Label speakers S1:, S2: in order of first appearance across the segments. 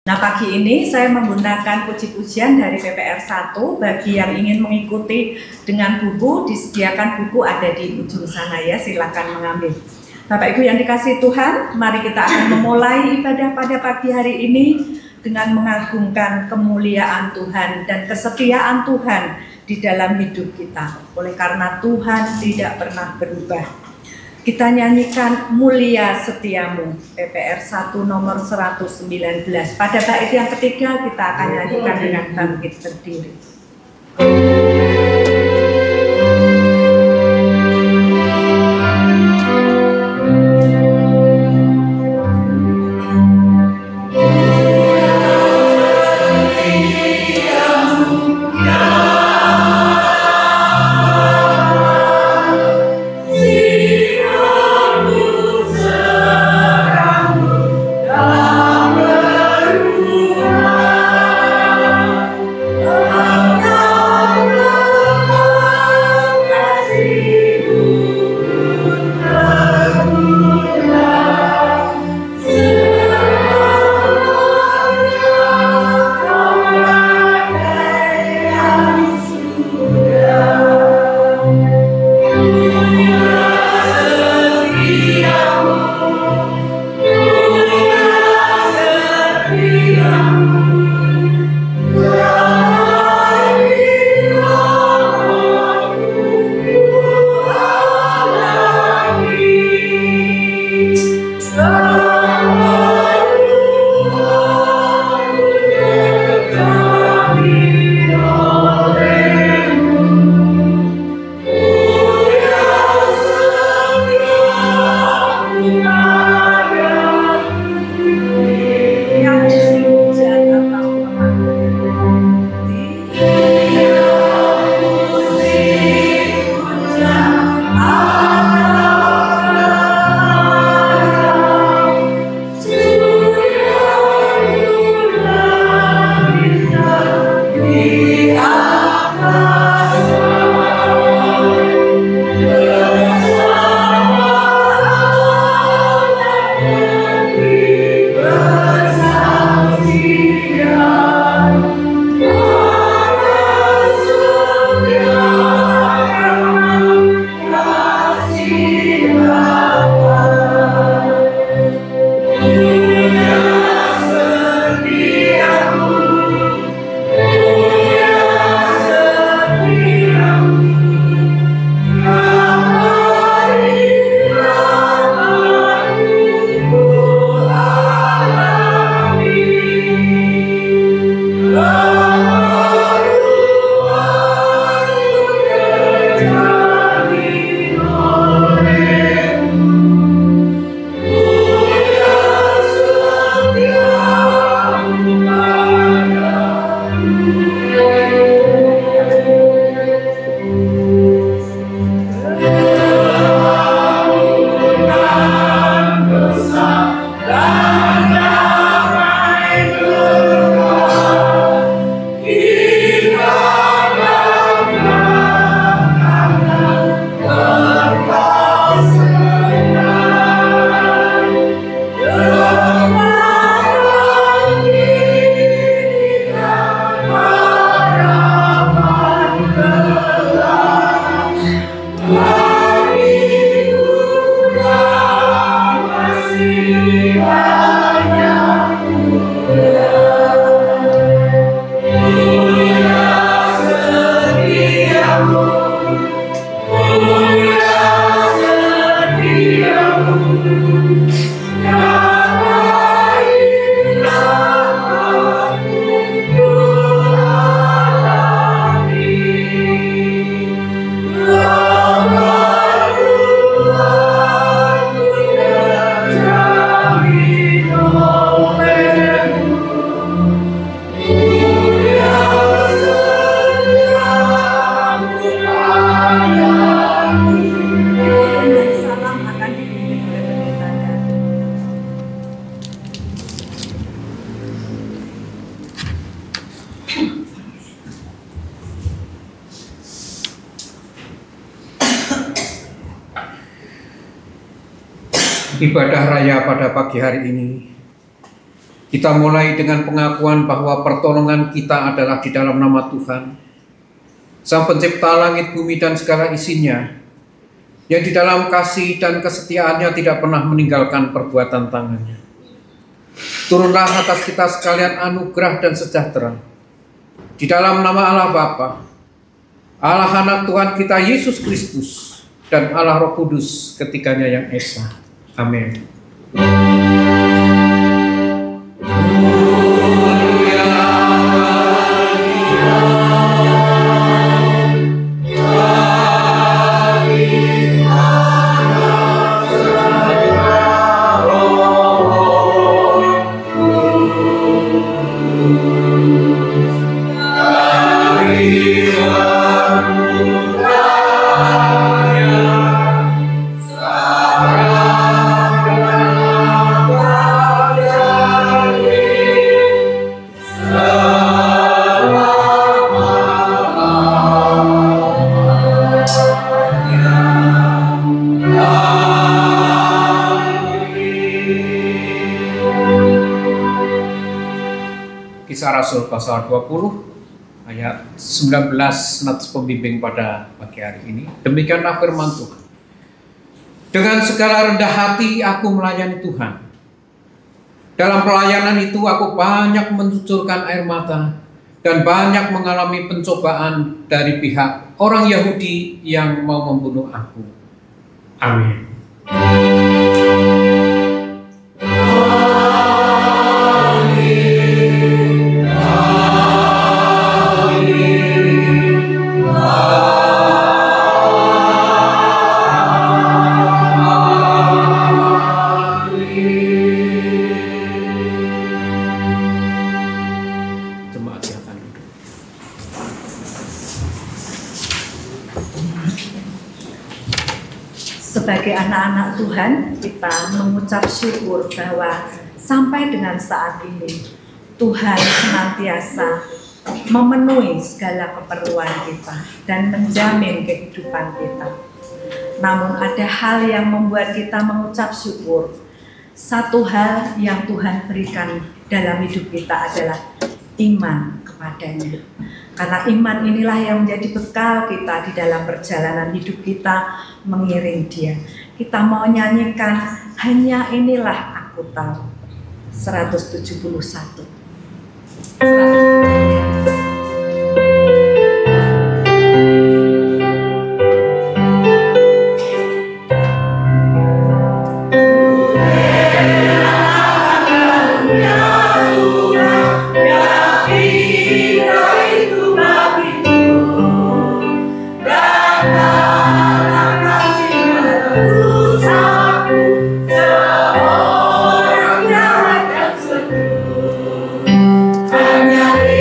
S1: Nah, pagi ini saya menggunakan puji-pujian dari PPR 1. Bagi yang ingin mengikuti dengan buku, disediakan buku ada di ujung sana ya, silakan mengambil. Bapak Ibu yang dikasihi Tuhan, mari kita akan memulai ibadah pada pagi hari ini dengan mengagungkan kemuliaan Tuhan dan kesetiaan Tuhan di dalam hidup kita. Oleh karena Tuhan tidak pernah berubah. Kita nyanyikan Mulia Setiamu, PPR 1 nomor 119. Pada bait yang ketiga kita akan nyanyikan dengan bangkit berdiri.
S2: Ibadah raya pada pagi hari ini Kita mulai dengan pengakuan bahwa pertolongan kita adalah di dalam nama Tuhan, Sang Pencipta langit, bumi, dan segala isinya, yang di dalam kasih dan kesetiaannya tidak pernah meninggalkan perbuatan tangannya. Turunlah atas kita sekalian anugerah dan sejahtera, di dalam nama Allah Bapa, Allah Anak Tuhan kita Yesus Kristus, dan Allah Roh Kudus ketiganya yang esa. Amin. Kisah Rasul pasal 20 ayat 19 nats pembimbing pada pagi hari ini. Demikianlah firman Tuhan. Dengan segala rendah hati aku melayani Tuhan. Dalam pelayanan itu aku banyak mencucurkan air mata dan banyak mengalami pencobaan dari pihak orang Yahudi yang mau membunuh aku. Amin.
S1: Sebagai anak-anak Tuhan, kita mengucap syukur bahwa sampai dengan saat ini Tuhan senantiasa memenuhi segala keperluan kita dan menjamin kehidupan kita. Namun ada hal yang membuat kita mengucap syukur. Satu hal yang Tuhan berikan dalam hidup kita adalah iman kepadanya. Karena iman inilah yang menjadi bekal kita di dalam perjalanan hidup kita mengiring Dia. Kita mau nyanyikan Hanya Inilah Aku Tahu. 171.
S3: Hanya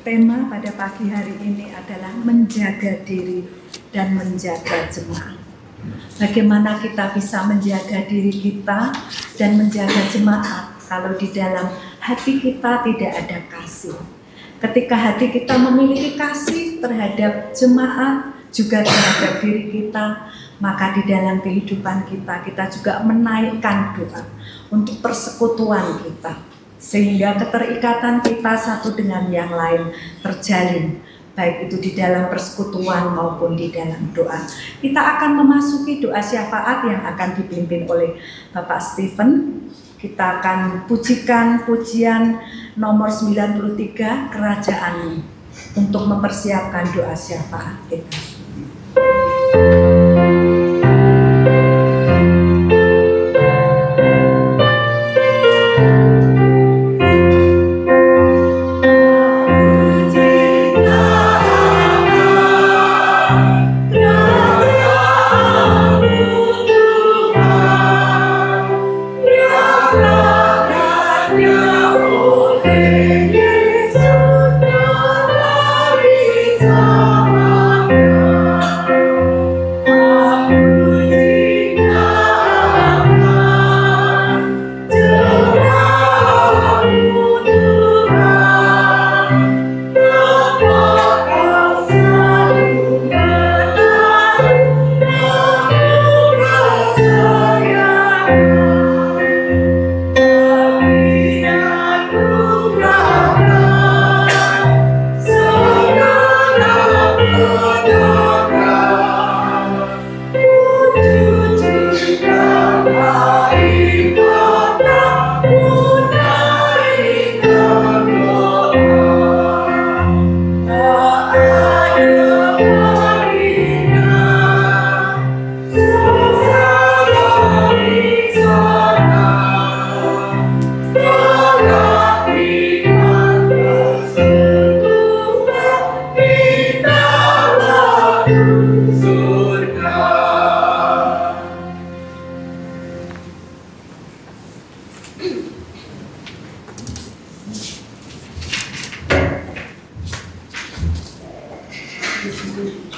S1: tema pada pagi hari ini adalah menjaga diri dan menjaga jemaat. Bagaimana kita bisa menjaga diri kita dan menjaga jemaat kalau di dalam hati kita tidak ada kasih. Ketika hati kita memiliki kasih terhadap jemaat, juga terhadap diri kita, maka di dalam kehidupan kita, kita juga menaikkan doa untuk persekutuan kita. Sehingga keterikatan kita satu dengan yang lain terjalin, baik itu di dalam persekutuan maupun di dalam doa. Kita akan memasuki doa syafaat yang akan dipimpin oleh Bapak Stephen. Kita akan pujikan pujian nomor 93, Kerajaan-Mu, untuk mempersiapkan doa syafaat kita.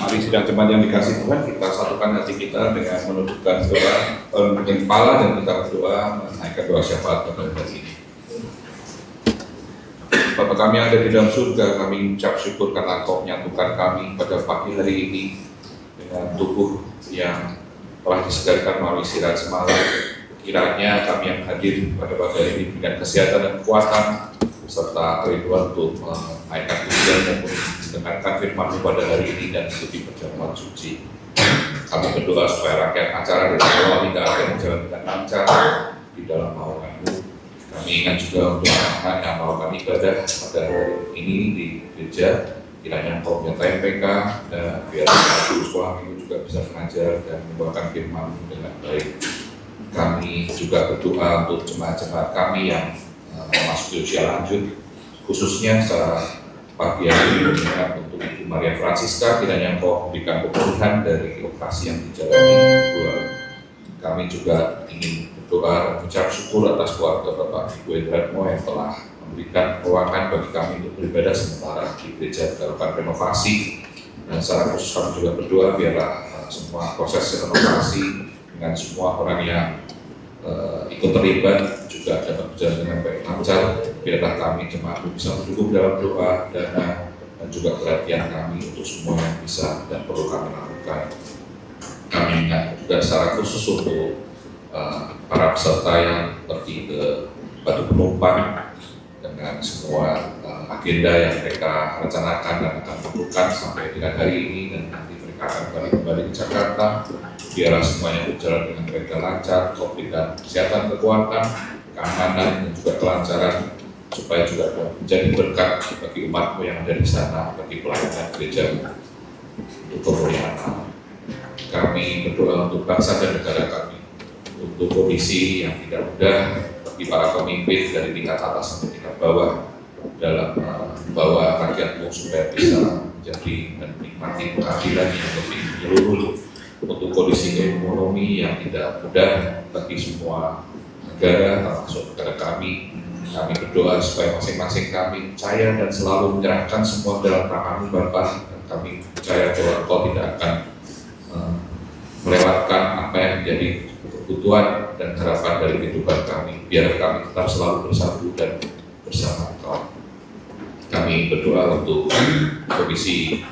S3: Mari sidang jemaat yang dikasih Tuhan, kita satukan hati kita dengan menundukkan doa, menundukkan kepala, dan kita berdoa menaikkan doa syafaat pada hari ini. Bapa kami yang ada di dalam surga, kami ucap syukur karena Engkau menyatukan kami pada pagi hari ini dengan tubuh yang telah disegarkan melalui istirahat semalam. Kiranya kami yang hadir pada pagi hari ini dengan kesehatan dan kekuatan serta kerinduan untuk menaikkan pujian dan mendengarkan firman-Mu pada hari ini dan mengikuti perjamuan suci. Kami berdoa supaya rangkaian acara dari awal hingga akhir berjalan dengan lancar di dalam naungan-Mu. Kami ingat juga untuk anak-anak yang melakukan ibadah pada hari ini di gereja. Kiranya Engkau menyertai mereka dan biar guru sekolah minggu juga bisa mengajar dan membawakan firman-Mu dengan baik. Kami juga berdoa untuk jemaat-jemaat kami yang memasuki usia lanjut, khususnya secara pagi hari ini untuk Ibu Maria Francisca. Kiranya Engkau memberikan kemuliaan dari operasi yang dijalani. Kami juga ingin berdoa mengucap syukur atas keluarga Bapak Ibu Endratmo yang telah memberikan ruangan bagi kami untuk beribadah sementara di gereja dilakukan renovasi, dan secara khusus kami juga berdoa biarlah semua proses renovasi dengan semua orang yang ikut terlibat juga dapat berjalan dengan baik lancar. Biarlah kami jemaat bisa mendukung dalam doa, dana, dan juga perhatian kami untuk semua yang bisa dan perlu kami lakukan. Kami ingat juga secara khusus untuk para peserta yang pergi ke Batu Penumpang dengan semua agenda yang mereka rencanakan dan akan lakukan sampai dengan hari ini, dan nanti mereka akan kembali ke Jakarta. Biarlah semuanya berjalan dengan baik dan lancar, Kau berikan kesehatan, kekuatan, keamanan, dan juga kelancaran, supaya juga menjadi berkat bagi umat-Mu yang ada di sana, bagi pelayanan gereja untuk kemuliaan Allah. Kami berdoa untuk bangsa dan negara kami, untuk kondisi yang tidak mudah bagi para pemimpin dari tingkat atas sampai tingkat bawah dalam membawa rakyat-Mu supaya bisa menjadi dan menikmati keadilan yang lebih menyeluruh, untuk kondisi ekonomi yang tidak mudah bagi semua negara, termasuk negara kami. Kami berdoa supaya masing-masing kami percaya dan selalu menyerahkan semua dalam tangan-Mu Bapa. Dan kami percaya bahwa Engkau tidak akan melewatkan apa yang menjadi kebutuhan dan harapan dari kehidupan kami. Biar kami tetap selalu bersatu dan bersama Engkau. Kami berdoa untuk kondisi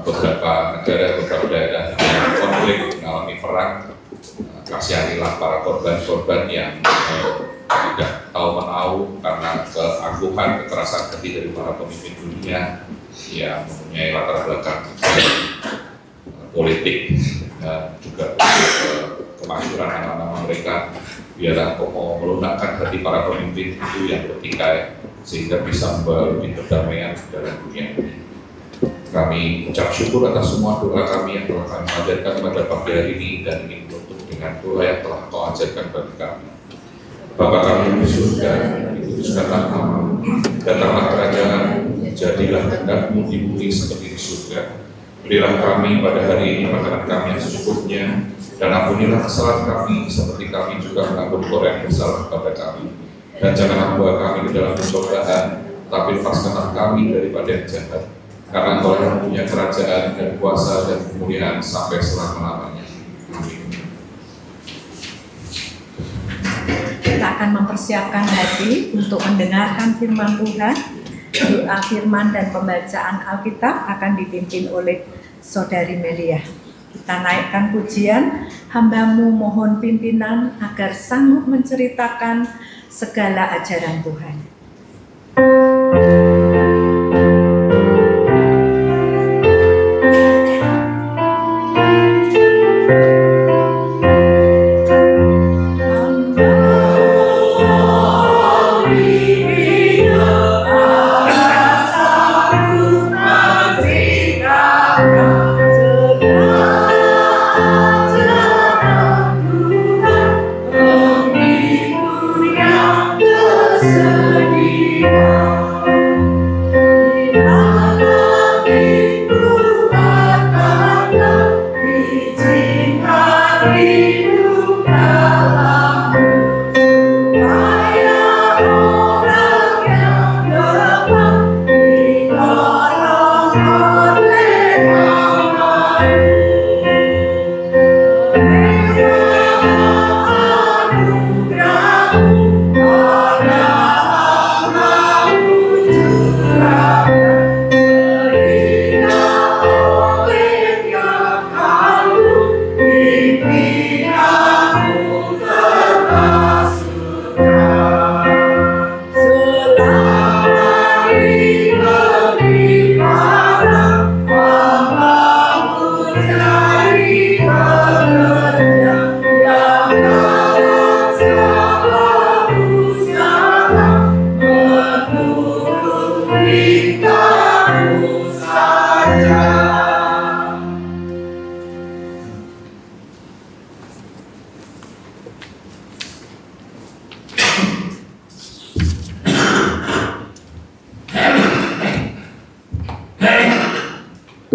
S3: beberapa negara, beberapa daerah yang konflik, mengalami perang. Kasihanilah para korban-korban yang tidak tahu menahu karena keangkuhan, kekerasan hati dari para pemimpin dunia yang mempunyai latar belakang politik dan juga kemakmuran anak-anak mereka. Biarlah Engkau mau melunakkan hati para pemimpin itu yang bertikai sehingga bisa membawa lebih perdamaian dalam dunia ini. Kami ucap syukur atas semua doa kami yang telah kami ajarkan pada pagi hari ini dan ingin menutup dengan doa yang telah Kau ajarkan bagi kami. Bapa kami yang di surga, dikuduskanlah nama-Mu, datanglah kerajaan-Mu, jadilah kehendak-Mu di bumi seperti di surga. Berilah kami pada hari ini makanan kami yang secukupnya, dan ampunilah kesalahan kami seperti kami juga mengampuni orang yang bersalah kepada kami. Dan janganlah membawa kami ke dalam pencobaan, tapi lepaskanlah kami daripada yang jahat. Karena Engkau yang punya kerajaan dan kuasa dan kemuliaan sampai selama-lamanya. Amin.
S1: Kita akan mempersiapkan hati untuk mendengarkan firman Tuhan. Doa firman dan pembacaan Alkitab akan dipimpin oleh Saudari Melia. Kita naikkan pujian, hamba-Mu mohon pimpinan agar sanggup menceritakan segala ajaran Tuhan.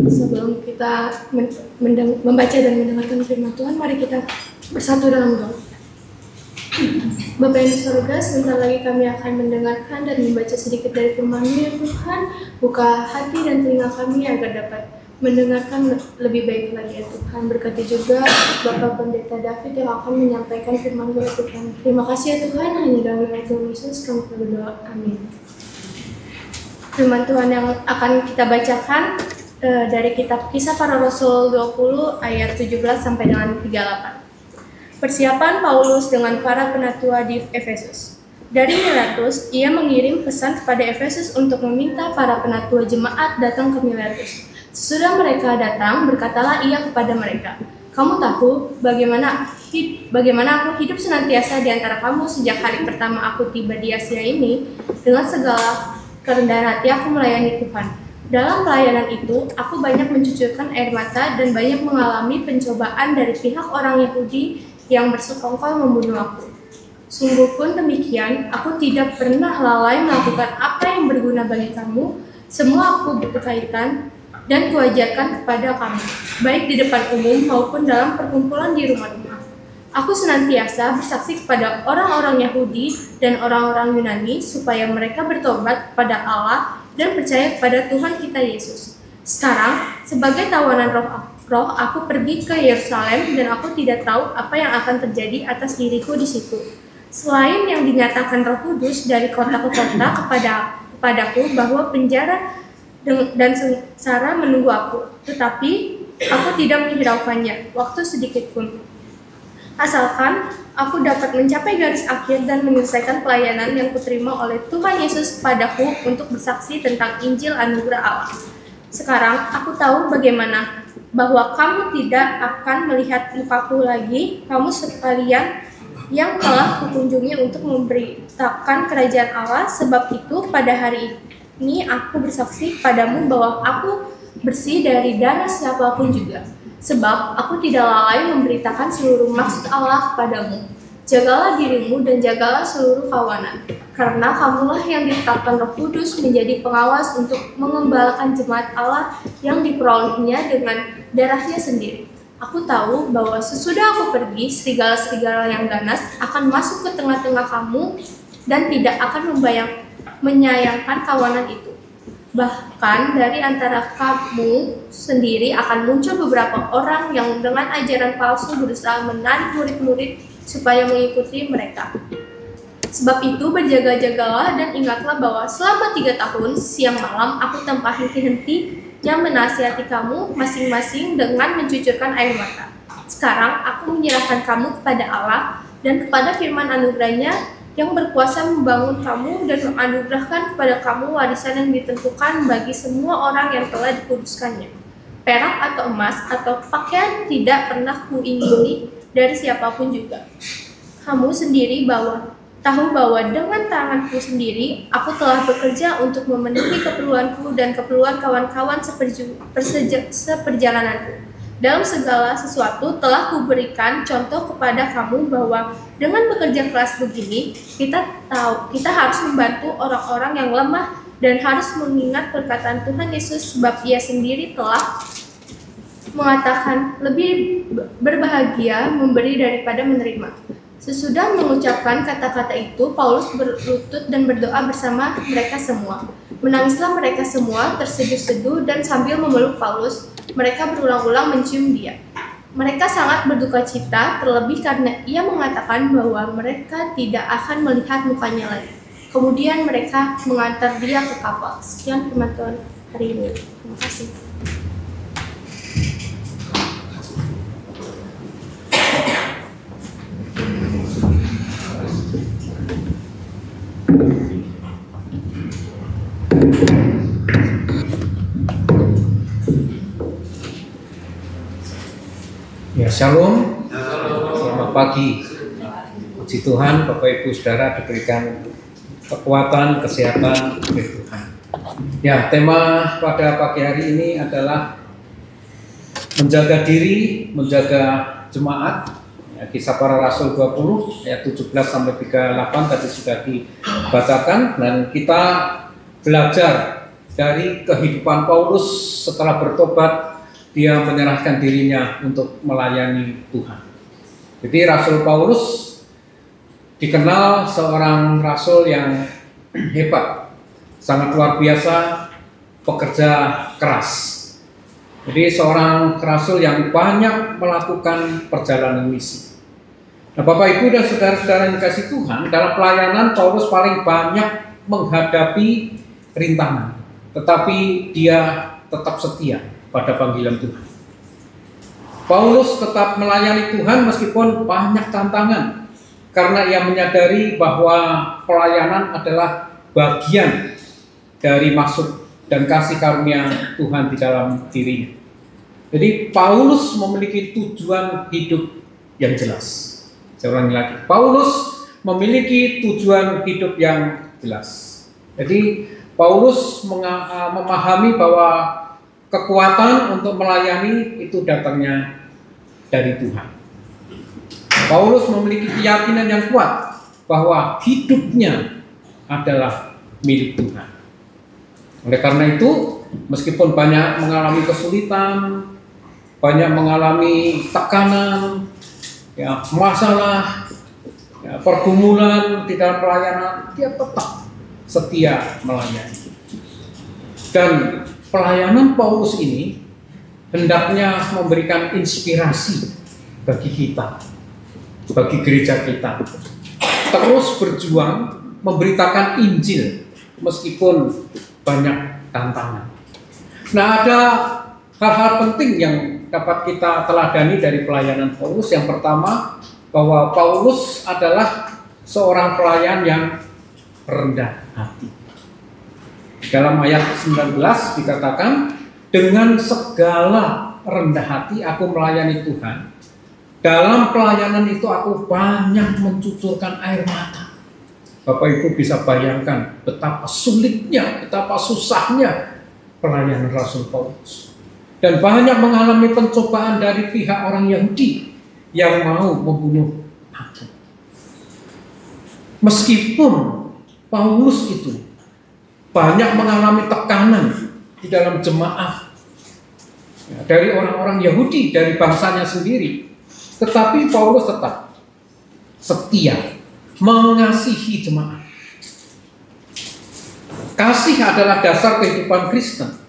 S4: Sebelum kita membaca dan mendengarkan firman Tuhan, mari kita bersatu dalam doa. Bapa yang di surga, sebentar lagi kami akan mendengarkan dan membaca sedikit dari firman-Mu ya Tuhan. Buka hati dan telinga kami agar dapat mendengarkan lebih baik lagi ya Tuhan. Berkati juga Bapak Pendeta David yang akan menyampaikan firman-Mu ya Tuhan. Terima kasih ya Tuhan, hanya dalam nama Tuhan Yesus kami berdoa. Amin. Firman Tuhan yang akan kita bacakan dari kitab Kisah Para Rasul 20 ayat 17 sampai dengan 38. Persiapan Paulus dengan para penatua di Efesus. Dari Miletus, ia mengirim pesan kepada Efesus untuk meminta para penatua jemaat datang ke Miletus. Sesudah mereka datang, berkatalah ia kepada mereka, "Kamu tahu bagaimana aku hidup senantiasa di antara kamu sejak hari pertama aku tiba di Asia ini. Dengan segala kerendahan hati aku melayani Tuhan. Dalam pelayanan itu, aku banyak mencucurkan air mata dan banyak mengalami pencobaan dari pihak orang Yahudi yang bersekongkol membunuh aku. Sungguh pun demikian, aku tidak pernah lalai melakukan apa yang berguna bagi kamu. Semua aku berkaitan dan kuajarkan kepada kamu, baik di depan umum maupun dalam perkumpulan di rumah-rumah. Aku senantiasa bersaksi kepada orang-orang Yahudi dan orang-orang Yunani supaya mereka bertobat kepada Allah dan percaya kepada Tuhan kita Yesus. Sekarang, sebagai tawanan roh, aku pergi ke Yerusalem dan aku tidak tahu apa yang akan terjadi atas diriku di situ. Selain yang dinyatakan Roh Kudus dari kota ke kota kepadaku bahwa penjara dan sengsara menunggu aku, tetapi aku tidak menghiraukannya waktu sedikit pun. Asalkan aku dapat mencapai garis akhir dan menyelesaikan pelayanan yang kuterima oleh Tuhan Yesus kepadaku untuk bersaksi tentang Injil anugerah Allah. Sekarang aku tahu bagaimana bahwa kamu tidak akan melihat mukaku lagi, kamu sekalian yang telah kukunjungi untuk memberitakan kerajaan Allah. Sebab itu pada hari ini aku bersaksi padamu bahwa aku bersih dari darah siapapun juga. Sebab aku tidak lalai memberitakan seluruh maksud Allah kepadamu. Jagalah dirimu dan jagalah seluruh kawanan, karena kamulah yang ditetapkan Roh Kudus menjadi pengawas untuk mengembalakan jemaat Allah yang diperolehnya dengan darahnya sendiri. Aku tahu bahwa sesudah aku pergi, serigala-serigala yang ganas akan masuk ke tengah-tengah kamu dan tidak akan menyayangkan kawanan itu. Bahkan dari antara kamu sendiri akan muncul beberapa orang yang dengan ajaran palsu berusaha menarik murid-murid supaya mengikuti mereka. Sebab itu berjaga-jagalah dan ingatlah bahwa selama 3 tahun siang malam aku tanpa henti-henti yang menasihati kamu masing-masing dengan mencucurkan air mata. Sekarang aku menyerahkan kamu kepada Allah dan kepada firman anugerahnya yang berkuasa membangun kamu dan menganugerahkan kepada kamu warisan yang ditentukan bagi semua orang yang telah dikuduskannya. Perak atau emas atau pakaian tidak pernah kuingini dari siapapun juga. Kamu sendiri tahu bahwa dengan tanganku sendiri aku telah bekerja untuk memenuhi keperluanku dan keperluan kawan-kawan seperjalananku. Dalam segala sesuatu telah kuberikan contoh kepada kamu bahwa dengan bekerja keras begini, kita harus membantu orang-orang yang lemah dan harus mengingat perkataan Tuhan Yesus, sebab Ia sendiri telah mengatakan lebih berbahagia memberi daripada menerima. Sesudah mengucapkan kata-kata itu, Paulus berlutut dan berdoa bersama mereka semua. Menangislah mereka semua, terseduh-seduh, dan sambil memeluk Paulus, mereka berulang-ulang mencium dia. Mereka sangat berduka cita, terlebih karena ia mengatakan bahwa mereka tidak akan melihat mukanya lagi. Kemudian mereka mengantar dia ke kapal. Sekian firman Tuhan hari ini. Terima kasih.
S2: Ya, shalom. Selamat pagi. Puji Tuhan, Bapak Ibu Saudara diberikan kekuatan, kesehatan oleh Tuhan. Ya, tema pada pagi hari ini adalah menjaga diri, menjaga jemaat. Ya, Kisah Para Rasul 20 ayat 17 sampai 38 tadi sudah dibacakan, dan kita belajar dari kehidupan Paulus setelah bertobat. Dia menyerahkan dirinya untuk melayani Tuhan. Jadi Rasul Paulus dikenal seorang rasul yang hebat, sangat luar biasa, pekerja keras. Jadi seorang rasul yang banyak melakukan perjalanan misi. Nah, Bapak Ibu dan saudara-saudara yang dikasihi Tuhan, dalam pelayanan Paulus paling banyak menghadapi rintangan, tetapi dia tetap setia pada panggilan Tuhan. Paulus tetap melayani Tuhan meskipun banyak tantangan, karena ia menyadari bahwa pelayanan adalah bagian dari maksud dan kasih karunia Tuhan di dalam dirinya. Jadi Paulus memiliki tujuan hidup yang jelas. Saya ulangi lagi, Paulus memiliki tujuan hidup yang jelas. Jadi Paulus memahami bahwa kekuatan untuk melayani itu datangnya dari Tuhan. Paulus memiliki keyakinan yang kuat bahwa hidupnya adalah milik Tuhan. Oleh karena itu, meskipun banyak mengalami kesulitan, banyak mengalami tekanan, ya masalah, ya, pergumulan di dalam pelayanan, dia tetap setia melayani. Dan pelayanan Paulus ini hendaknya memberikan inspirasi bagi kita, bagi gereja kita, terus berjuang memberitakan Injil meskipun banyak tantangan. Nah, ada hal-hal penting yang dapat kita teladani dari pelayanan Paulus. Yang pertama, bahwa Paulus adalah seorang pelayan yang rendah hati. Dalam ayat 19 dikatakan, dengan segala rendah hati aku melayani Tuhan. Dalam pelayanan itu aku banyak mencucurkan air mata. Bapak Ibu bisa bayangkan betapa sulitnya, betapa susahnya pelayanan Rasul Paulus. Dan banyak mengalami pencobaan dari pihak orang Yahudi yang mau membunuh aku. Meskipun Paulus itu banyak mengalami tekanan di dalam jemaat, ya, dari orang-orang Yahudi, dari bangsanya sendiri, tetapi Paulus tetap setia mengasihi jemaat. Kasih adalah dasar kehidupan Kristen.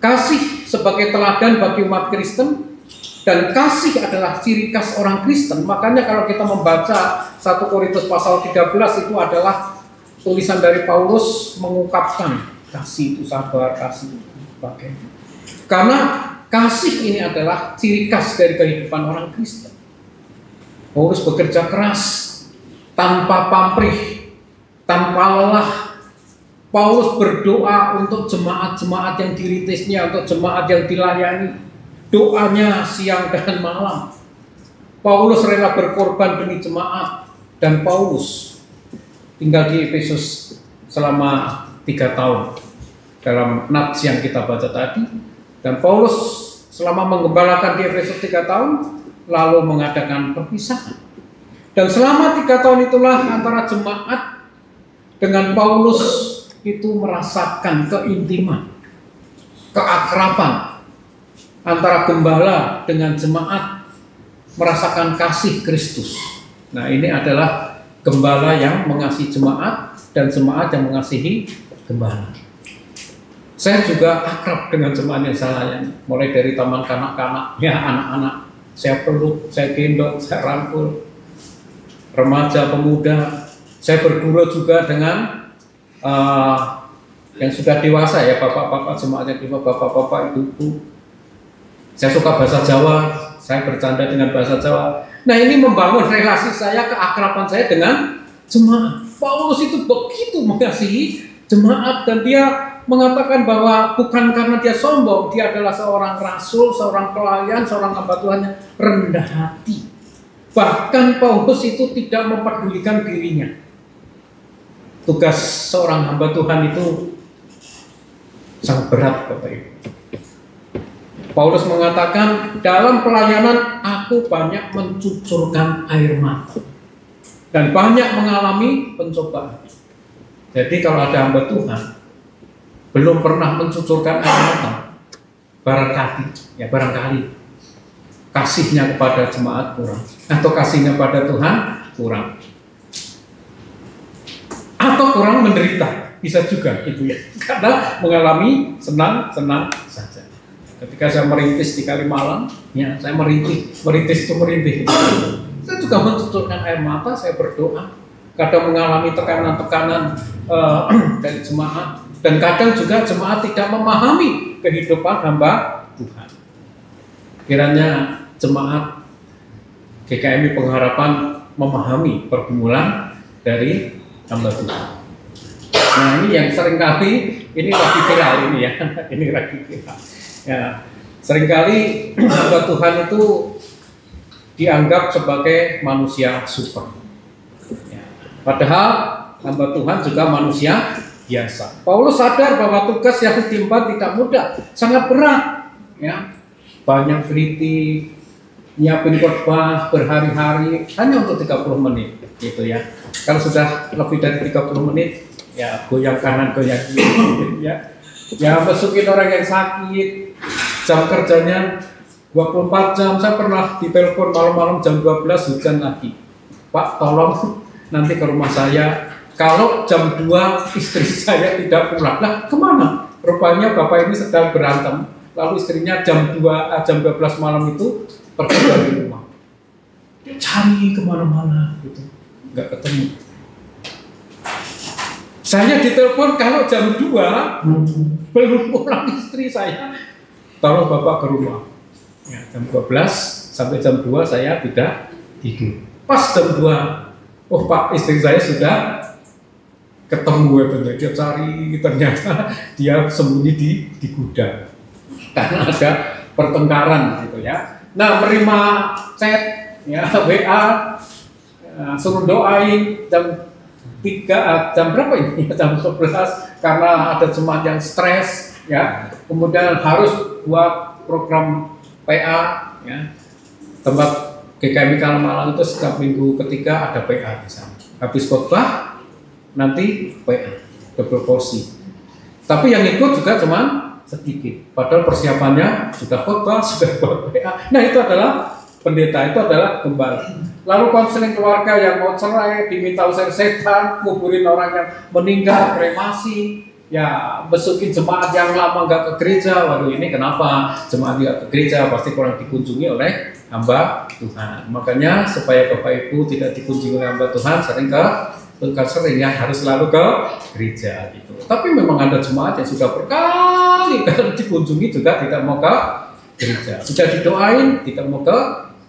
S2: Kasih sebagai teladan bagi umat Kristen, dan kasih adalah ciri khas orang Kristen. Makanya kalau kita membaca 1 Korintus pasal 13 itu adalah tulisan dari Paulus mengungkapkan kasih itu sabar, kasih itu sebagainya. Karena kasih ini adalah ciri khas dari kehidupan orang Kristen. Paulus bekerja keras, tanpa pamrih, tanpa lelah. Paulus berdoa untuk jemaat-jemaat yang dirintisnya, untuk jemaat yang dilayani. Doanya siang dan malam. Paulus rela berkorban demi jemaat, dan Paulus tinggal di Efesus selama 3 tahun dalam nats yang kita baca tadi. Dan Paulus selama menggembalakan di Efesus 3 tahun lalu mengadakan perpisahan. Dan selama 3 tahun itulah antara jemaat dengan Paulus itu merasakan keintiman, keakraban antara gembala dengan jemaat, merasakan kasih Kristus. Nah, ini adalah gembala yang mengasihi jemaat dan jemaat yang mengasihi gembala. Saya juga akrab dengan jemaat yang saya layani, mulai dari taman kanak-kanak, ya anak-anak, saya peluk, saya gendong, saya rangkul, remaja, pemuda. Saya berguru juga dengan yang sudah dewasa, ya bapak-bapak jemaat yang dewasa, bapak-bapak, ibu-ibu. Saya suka bahasa Jawa, saya bercanda dengan bahasa Jawa. Nah, ini membangun relasi saya, keakraban saya dengan jemaat. Paulus itu begitu mengasihi jemaat, dan dia mengatakan bahwa bukan karena dia sombong, dia adalah seorang rasul, seorang pelayan, seorang hamba Tuhan yang rendah hati. Bahkan Paulus itu tidak mempedulikan dirinya. Tugas seorang hamba Tuhan itu sangat berat, Bapak Ibu. Paulus mengatakan, dalam pelayanan aku banyak mencucurkan air mata dan banyak mengalami pencobaan. Jadi kalau ada hamba Tuhan belum pernah mencucurkan air mata, barangkali kasihnya kepada jemaat kurang, atau kasihnya pada Tuhan kurang, atau kurang menderita, bisa juga itu ya, karena mengalami senang-senang saja. Ketika saya merintis di Kalimalang, ya saya merintis. Saya juga mencucurkan air mata, saya berdoa. Kadang mengalami tekanan-tekanan dari jemaat, dan kadang juga jemaat tidak memahami kehidupan hamba Tuhan. Kiranya jemaat GKMI Pengharapan memahami pergumulan dari hamba Tuhan. Nah, ini yang seringkali ini lagi viral ini ya, ini lagi viral. Ya, seringkali hamba Tuhan itu dianggap sebagai manusia super. Ya, padahal hamba Tuhan juga manusia biasa. Paulus sadar bahwa tugas yang diemban tidak mudah, sangat berat. Ya, banyak kritik, nyiapin khotbah berhari-hari hanya untuk 30 menit, gitu ya. Kalau sudah lebih dari 30 menit, ya goyang kanan, goyang kiri, ya. Ya masukin orang yang sakit, jam kerjanya 24 jam. Saya pernah ditelepon malam-malam jam 12 hujan lagi. Pak, tolong nanti ke rumah saya. Kalau jam 2 istri saya tidak pulang. Nah, kemana? Rupanya bapak ini sedang berantem. Lalu istrinya jam 12 malam itu pergi dari rumah. Dia cari kemana-mana gitu, nggak ketemu. Saya ditelepon kalau jam 2 belum pulang istri saya, tolong bapak ke rumah. Ya, jam 12 sampai jam 2 saya tidak tidur. Pas jam 2, oh Pak, istri saya sudah ketemu ya, dia cari, ternyata dia sembunyi di gudang karena ada pertengkaran gitu ya. Nah, menerima chat ya, WA, suruh doain jam 3, jam berapa ini? Jam 11 karena ada jemaat yang stres ya. Kemudian harus buat program PA ya. Tempat GKMI Kalimalang itu setiap minggu ketiga ada PA di sana. Habis khotbah nanti PA double porsi. Tapi yang ikut juga cuma sedikit. Padahal persiapannya sudah khotbah, sudah buat PA. Nah, itu adalah pendeta, itu adalah gembala. Lalu konseling keluarga yang mau cerai, diminta usir setan, kuburin orang yang meninggal, kremasi, ya besukin jemaat yang lama nggak ke gereja. Waduh, ini kenapa jemaat nggak ke gereja? Pasti kurang dikunjungi oleh hamba Tuhan. Makanya supaya Bapak Ibu tidak dikunjungi oleh hamba Tuhan, sering ya harus selalu ke gereja gitu. Tapi memang ada jemaat yang sudah berkali-kali dikunjungi juga tidak mau ke gereja. Sudah didoain tidak mau ke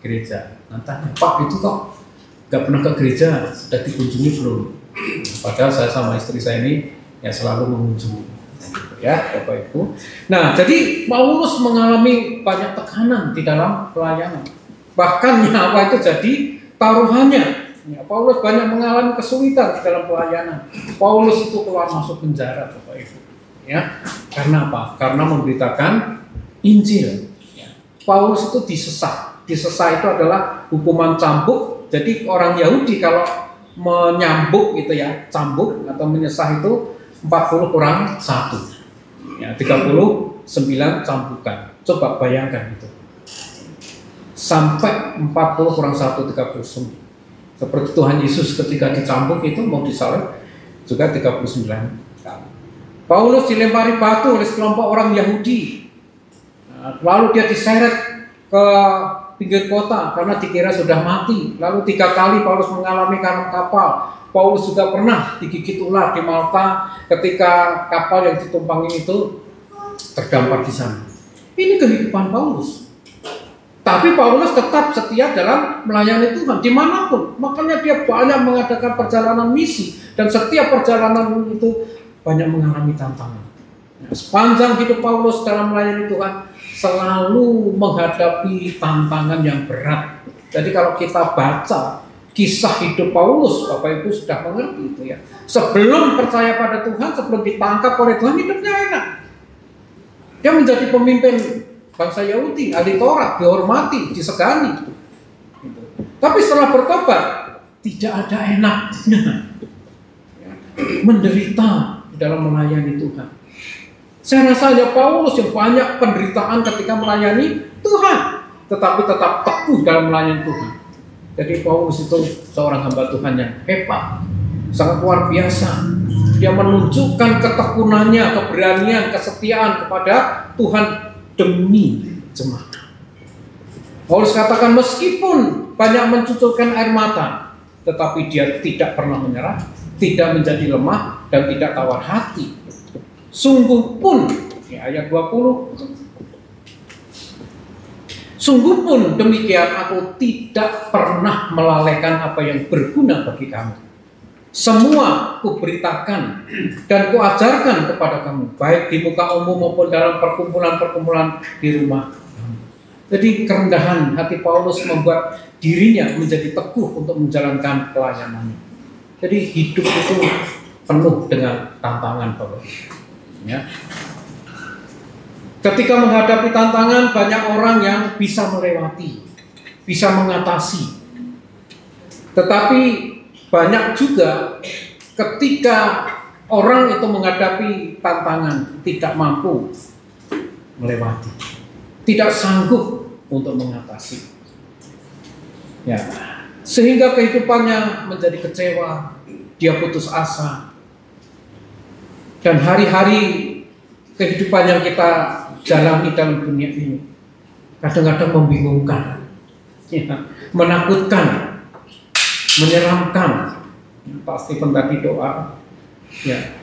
S2: gereja. Nanti Pak itu kok nggak pernah ke gereja, sudah dikunjungi belum? Padahal saya sama istri saya ini ya selalu mengunjungi, ya Bapak Ibu. Nah, jadi Paulus mengalami banyak tekanan di dalam pelayanan. Bahkan nyawa itu jadi taruhannya. Ya, Paulus banyak mengalami kesulitan di dalam pelayanan. Paulus itu keluar masuk penjara, Bapak Ibu. Ya, karena apa? Karena memberitakan Injil. Ya. Paulus itu disesah. Disesah itu adalah hukuman cambuk. Jadi orang Yahudi kalau menyambuk gitu ya, cambuk atau menyesah itu 40 kurang 1. Ya, 39 cambukan. Coba bayangkan itu. Sampai 40 kurang 1, 39. Seperti Tuhan Yesus ketika dicambuk itu mau disalib juga 39 kali. Paulus dilempari batu oleh sekelompok orang Yahudi. Lalu dia diseret ke pinggir kota karena dikira sudah mati. Lalu 3 kali Paulus mengalami karam kapal. Paulus juga pernah digigit ular di Malta ketika kapal yang ditumpangi itu terdampar di sana. Ini kehidupan Paulus. Tapi Paulus tetap setia dalam melayani Tuhan dimanapun. Makanya dia banyak mengadakan perjalanan misi. Dan setiap perjalanan itu banyak mengalami tantangan. Sepanjang hidup Paulus dalam melayani Tuhan selalu menghadapi tantangan yang berat. Jadi kalau kita baca kisah hidup Paulus, Bapak Ibu sudah mengerti itu ya. Sebelum percaya pada Tuhan, sebelum ditangkap oleh Tuhan, hidupnya enak. Dia menjadi pemimpin bangsa Yahudi, ahli Taurat, dihormati, disegani. Tapi setelah bertobat, tidak ada enaknya. Menderita di dalam melayani Tuhan. Saya rasa hanya Paulus yang banyak penderitaan ketika melayani Tuhan, tetapi tetap teguh dalam melayani Tuhan. Jadi Paulus itu seorang hamba Tuhan yang hebat, sangat luar biasa. Dia menunjukkan ketekunannya, keberanian, kesetiaan kepada Tuhan demi jemaat. Paulus katakan meskipun banyak mencucurkan air mata, tetapi dia tidak pernah menyerah, tidak menjadi lemah, dan tidak tawar hati. Sungguh pun, ya, ayat 20, sungguh pun demikian aku tidak pernah melalaikan apa yang berguna bagi kamu. Semua kuberitakan dan kuajarkan kepada kamu, baik di muka umum maupun dalam perkumpulan-perkumpulan di rumah. Jadi kerendahan hati Paulus membuat dirinya menjadi teguh untuk menjalankan pelayanannya. Jadi hidup itu penuh dengan tantangan, Bapak. Ya. Ketika menghadapi tantangan, banyak orang yang bisa melewati, bisa mengatasi. Tetapi banyak juga ketika orang itu menghadapi tantangan tidak mampu melewati, tidak sanggup untuk mengatasi. Ya, sehingga kehidupannya menjadi kecewa, dia putus asa. Dan hari-hari kehidupan yang kita jalani dalam dunia ini kadang-kadang membingungkan, ya, menakutkan, menyeramkan. Pak Stephen tadi doa, ya,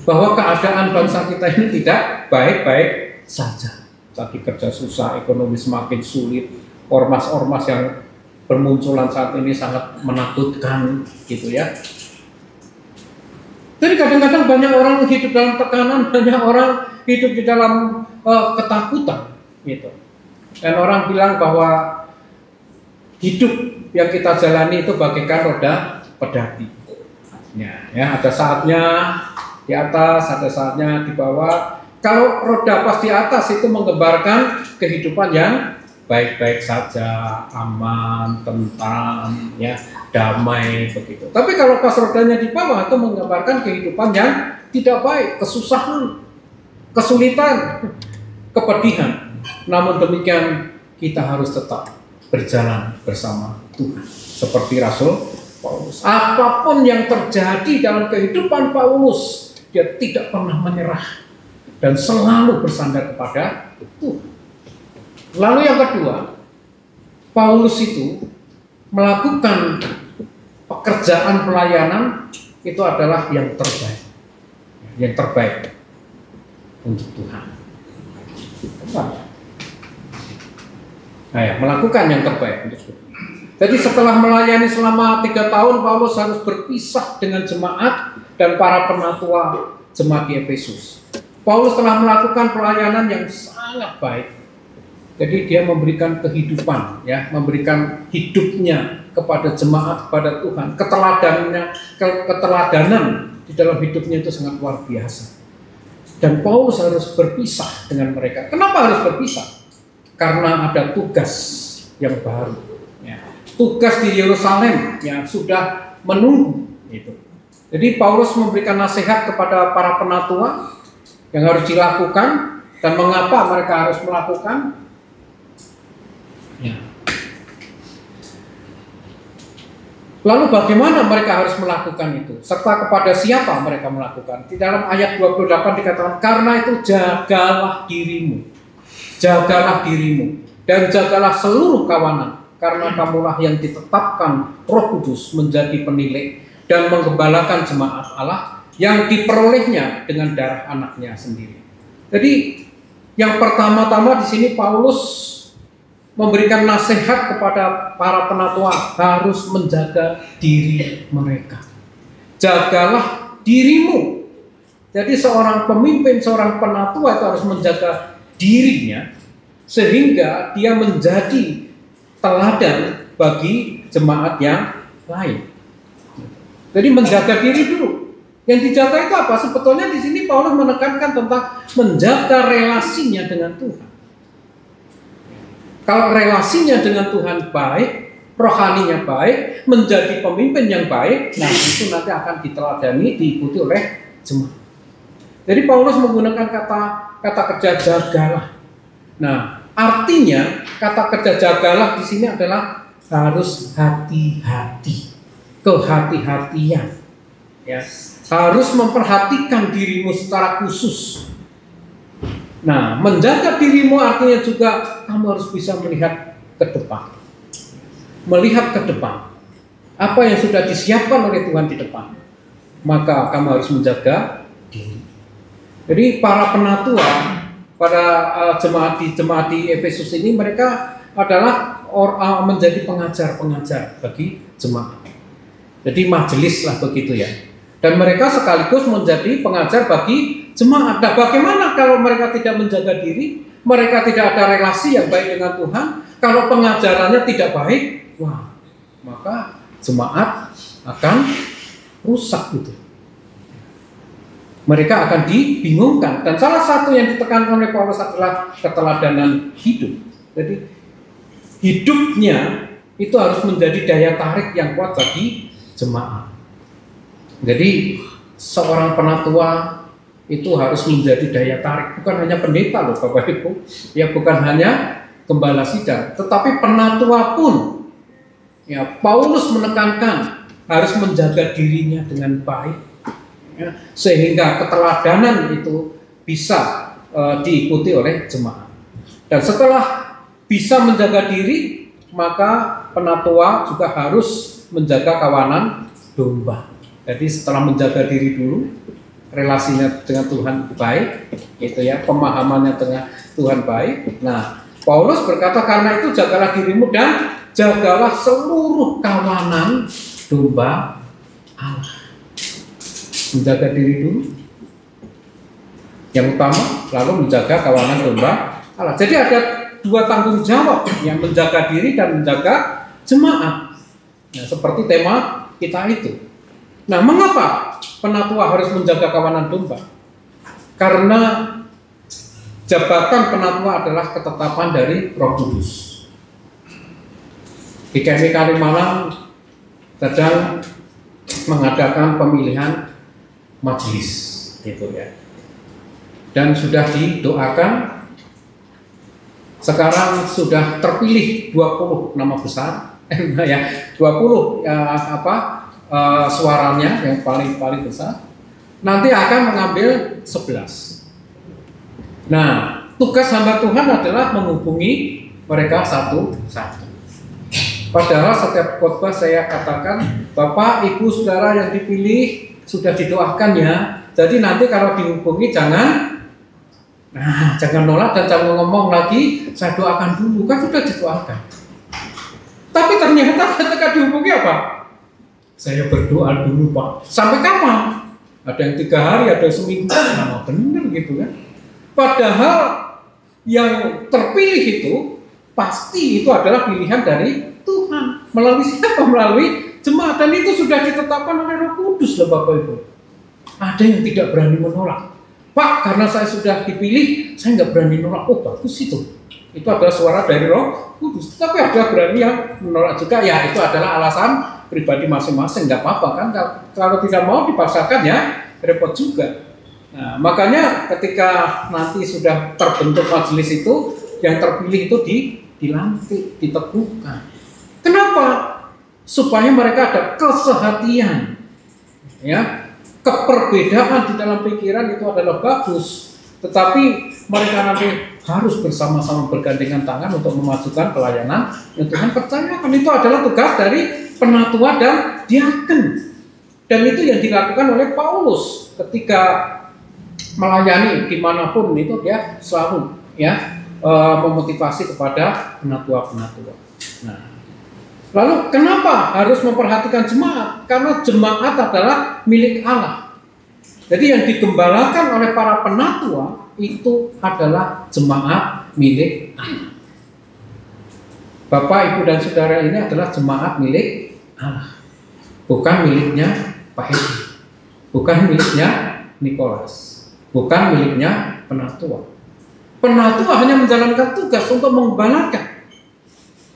S2: bahwa keadaan bangsa kita ini tidak baik-baik saja. Tadi kerja susah, ekonomi semakin sulit, ormas-ormas yang bermunculan saat ini sangat menakutkan, gitu ya. Jadi kadang-kadang banyak orang hidup dalam tekanan, banyak orang hidup di dalam ketakutan, gitu. Dan orang bilang bahwa hidup yang kita jalani itu bagaikan roda pedati. Ya, ada saatnya di atas, ada saatnya di bawah. Kalau roda pas di atas itu menggambarkan kehidupan yang baik-baik saja, aman, tentram, ya, damai begitu. Tapi kalau pas rodanya di bawah itu menggambarkan kehidupan yang tidak baik, kesusahan, kesulitan, kepedihan. Namun demikian kita harus tetap berjalan bersama Tuhan. Seperti Rasul Paulus. Apapun yang terjadi dalam kehidupan Paulus, dia tidak pernah menyerah dan selalu bersandar kepada Tuhan. Lalu yang kedua, Paulus itu melakukan pekerjaan pelayanan itu adalah yang terbaik untuk Tuhan. Nah, ya, melakukan yang terbaik untuk Tuhan. Jadi setelah melayani selama 3 tahun, Paulus harus berpisah dengan jemaat dan para penatua jemaat di Efesus. Paulus telah melakukan pelayanan yang sangat baik. Jadi dia memberikan kehidupan, ya, memberikan hidupnya kepada jemaat, kepada Tuhan. Keteladanan di dalam hidupnya itu sangat luar biasa. Dan Paulus harus berpisah dengan mereka. Kenapa harus berpisah? Karena ada tugas yang baru. Ya. Tugas di Yerusalem yang sudah menunggu. Itu. Jadi Paulus memberikan nasihat kepada para penatua yang harus dilakukan dan mengapa mereka harus melakukan. Ya. Lalu bagaimana mereka harus melakukan itu? Serta kepada siapa mereka melakukan? Di dalam ayat 28 dikatakan, karena itu jagalah dirimu. Jagalah dirimu. Dan jagalah seluruh kawanan. Karena kamulah yang ditetapkan Roh Kudus menjadi penilai dan menggembalakan jemaat Allah yang diperolehnya dengan darah anaknya sendiri. Jadi yang pertama-tama di sini Paulus memberikan nasihat kepada para penatua harus menjaga diri mereka. Jagalah dirimu. Jadi seorang pemimpin, seorang penatua itu harus menjaga dirinya sehingga dia menjadi teladan bagi jemaat yang lain. Jadi menjaga diri dulu. Yang dijaga itu apa? Sebetulnya di sini Paulus menekankan tentang menjaga relasinya dengan Tuhan. Kalau relasinya dengan Tuhan baik, rohaninya baik, menjadi pemimpin yang baik, nah itu nanti akan diteladani, diikuti oleh jemaat. Jadi Paulus menggunakan kata kerja jagalah. Nah, artinya kata kerja jagalah di sini adalah harus hati-hati, kehati-hatian, ya, harus memperhatikan dirimu secara khusus. Nah, menjaga dirimu artinya juga kamu harus bisa melihat ke depan. Melihat ke depan. Apa yang sudah disiapkan oleh Tuhan di depan. Maka kamu harus menjaga diri. Jadi para penatua pada jemaat di Efesus ini mereka adalah menjadi pengajar-pengajar bagi jemaat. Jadi majelis lah begitu ya. Dan mereka sekaligus menjadi pengajar bagi jemaat. Nah, bagaimana kalau mereka tidak menjaga diri, mereka tidak ada relasi yang baik dengan Tuhan, kalau pengajarannya tidak baik, wah, maka jemaat akan rusak gitu. Mereka akan dibingungkan. Dan salah satu yang ditekankan oleh Paulus adalah keteladanan hidup. Jadi hidupnya itu harus menjadi daya tarik yang kuat bagi jemaat. Jadi seorang penatua itu harus menjadi daya tarik, bukan hanya pendeta loh Bapak Ibu, ya bukan hanya gembala sidang, tetapi penatua pun, ya, Paulus menekankan harus menjaga dirinya dengan baik, ya, sehingga keteladanan itu bisa diikuti oleh jemaat. Dan setelah bisa menjaga diri, maka penatua juga harus menjaga kawanan domba. Jadi setelah menjaga diri dulu, relasinya dengan Tuhan baik, itu ya, pemahamannya dengan Tuhan baik. Nah, Paulus berkata, karena itu jagalah dirimu dan jagalah seluruh kawanan domba Allah. Menjaga diri dulu yang utama, lalu menjaga kawanan domba Allah. Jadi ada dua tanggung jawab, yang menjaga diri dan menjaga jemaat. Nah, seperti tema kita itu. Nah, mengapa penatua harus menjaga kawanan domba? Karena jabatan penatua adalah ketetapan dari Roh Kudus. GKMI Kalimalang sedang mengadakan pemilihan majelis, gitu ya. Dan sudah didoakan. Sekarang sudah terpilih 20 nama besar, ya, 20 suaranya yang paling besar. Nanti akan mengambil 11. Nah, tugas hamba Tuhan adalah menghubungi mereka satu-satu. Padahal setiap khotbah saya katakan, Bapak, Ibu, Saudara yang dipilih sudah didoakan ya. Jadi nanti kalau dihubungi jangan nolak dan jangan ngomong lagi, saya doakan dulu, kan sudah didoakan. Tapi ternyata ketika dihubungi apa? Saya berdoa dulu, Pak. Sampai kapan? Ada yang 3 hari, ada yang seminggu. Nah, benar gitu kan? Padahal yang terpilih itu pasti itu adalah pilihan dari Tuhan. Melalui siapa? Melalui jemaat. Dan itu sudah ditetapkan oleh Roh Kudus loh Bapak Ibu. Ada yang tidak berani menolak. Pak, karena saya sudah dipilih, saya nggak berani menolak. Oh, bagus itu. Itu adalah suara dari Roh Kudus. Tapi ada berani yang menolak juga. Ya, itu adalah alasan pribadi masing-masing. Nggak apa-apa kan. Kalau tidak mau dipaksakan ya repot juga. Nah, makanya ketika nanti sudah terbentuk majelis itu, yang terpilih itu dilantik, diteguhkan. Kenapa? Supaya mereka ada kesehatian, ya, keperbedaan di dalam pikiran itu adalah bagus, tetapi mereka nanti harus bersama-sama bergandengan tangan untuk memajukan pelayanan yang Tuhan percayakan. Itu adalah tugas dari penatua dan diaken, dan itu yang dilakukan oleh Paulus ketika melayani dimanapun. Itu dia selalu ya memotivasi kepada penatua-penatua. Nah, lalu kenapa harus memperhatikan jemaat? Karena jemaat adalah milik Allah. Jadi yang digembalakan oleh para penatua itu adalah jemaat milik Allah. Bapak, Ibu, dan Saudara ini adalah jemaat milik Allah. Bukan miliknya Pak Hedi, bukan miliknya Nikolas, bukan miliknya penatua. Penatua hanya menjalankan tugas untuk menggembalakan.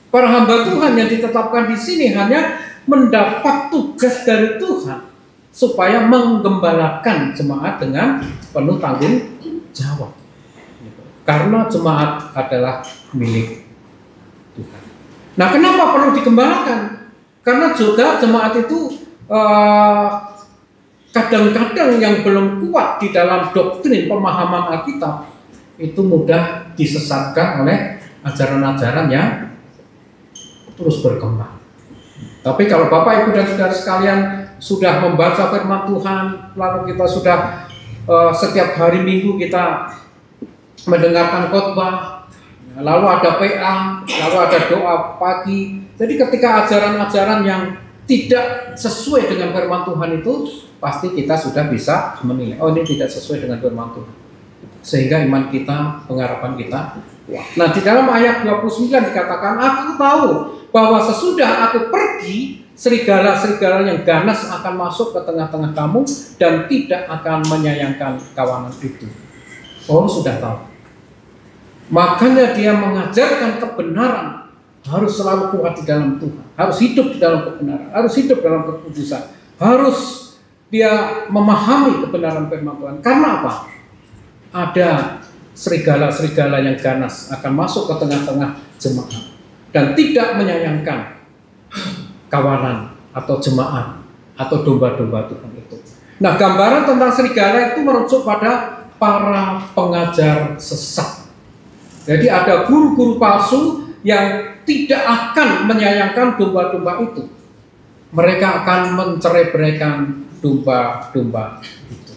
S2: Para hamba Tuhan yang ditetapkan di sini hanya mendapat tugas dari Tuhan supaya menggembalakan jemaat dengan penuh tanggung jawab. Karena jemaat adalah milik Tuhan. Nah, kenapa perlu digembalakan? Karena juga jemaat itu kadang-kadang yang belum kuat di dalam doktrin pemahaman Alkitab itu mudah disesatkan oleh ajaran-ajaran yang terus berkembang. Tapi kalau Bapak, Ibu, dan Saudara sekalian sudah membaca firman Tuhan, lalu kita sudah setiap hari Minggu kita mendengarkan khotbah, lalu ada PA, lalu ada doa pagi. Jadi ketika ajaran-ajaran yang tidak sesuai dengan firman Tuhan itu, pasti kita sudah bisa menilai, oh ini tidak sesuai dengan firman Tuhan. Sehingga iman kita, pengharapan kita. Nah, di dalam ayat 29 dikatakan, aku tahu bahwa sesudah aku pergi, serigala-serigala yang ganas akan masuk ke tengah-tengah kamu dan tidak akan menyayangkan kawanan itu. Paulus sudah tahu. Makanya dia mengajarkan kebenaran, harus selalu kuat di dalam Tuhan, harus hidup di dalam kebenaran, harus hidup dalam kekudusan, harus dia memahami kebenaran firman Tuhan. Karena apa? Ada serigala-serigala yang ganas akan masuk ke tengah-tengah jemaat dan tidak menyayangkan kawanan atau jemaat atau domba-domba Tuhan itu. Nah, gambaran tentang serigala itu merujuk pada para pengajar sesat. Jadi ada guru-guru palsu yang tidak akan menyayangkan domba-domba itu. Mereka akan mencerai-beraikan domba-domba itu.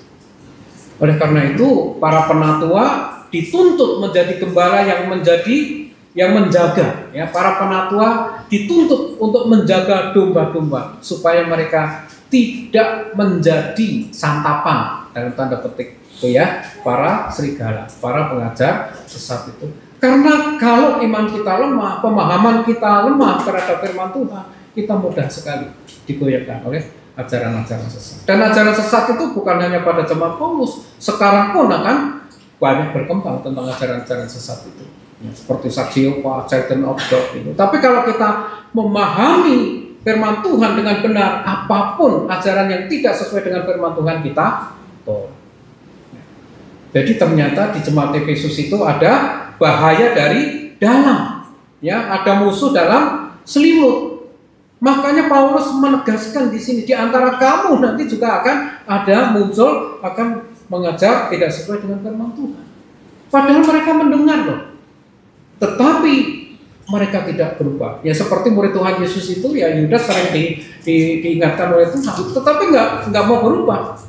S2: Oleh karena itu, para penatua dituntut menjadi gembala yang menjaga. Ya, para penatua dituntut untuk menjaga domba-domba supaya mereka tidak menjadi santapan dalam tanda petik itu ya para serigala, para pengajar sesat itu. Karena kalau iman kita lemah, pemahaman kita lemah terhadap firman Tuhan, kita mudah sekali digoyahkan oleh ajaran-ajaran sesat. Dan ajaran sesat itu bukan hanya pada zaman Paulus, sekarang pun akan banyak berkembang tentang ajaran-ajaran sesat itu. Ya, seperti Saxiopa, Satan of God itu. Tapi kalau kita memahami firman Tuhan dengan benar, apapun ajaran yang tidak sesuai dengan firman Tuhan kita tolak. Jadi ternyata di jemaat Efesus itu ada bahaya dari dalam, ya, ada musuh dalam selimut. Makanya Paulus menegaskan di sini, di antara kamu nanti juga akan ada muncul akan mengajar tidak sesuai dengan firman Tuhan. Padahal mereka mendengar loh, tetapi mereka tidak berubah. Ya seperti murid Tuhan Yesus itu, ya Yudas sering diingatkan oleh Tuhan, tetapi nggak mau berubah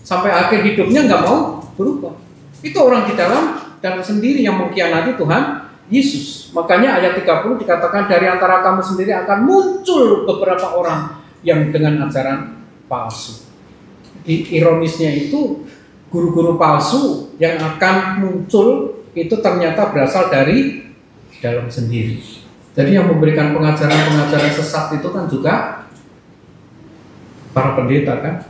S2: sampai akhir hidupnya nggak mau berubah. Itu orang di dalam sendiri yang mengkhianati Tuhan Yesus. Makanya ayat 30 dikatakan dari antara kamu sendiri akan muncul beberapa orang yang dengan ajaran palsu. Ironisnya itu guru-guru palsu yang akan muncul itu ternyata berasal dari dalam sendiri. Jadi yang memberikan pengajaran-pengajaran sesat itu kan juga para pendeta kan,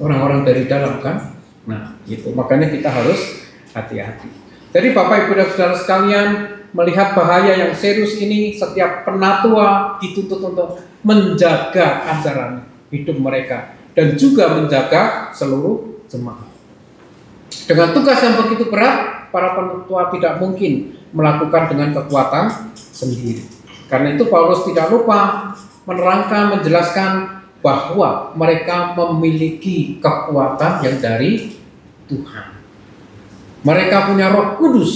S2: orang-orang dari dalam kan. Nah, itu makanya kita harus hati-hati. Jadi Bapak Ibu dan Saudara sekalian, melihat bahaya yang serius ini, setiap penatua dituntut untuk menjaga ajaran hidup mereka dan juga menjaga seluruh jemaat. Dengan tugas yang begitu berat, para penatua tidak mungkin melakukan dengan kekuatan sendiri. Karena itu Paulus tidak lupa menerangkan, menjelaskan bahwa mereka memiliki kekuatan yang dari Tuhan. Mereka punya Roh Kudus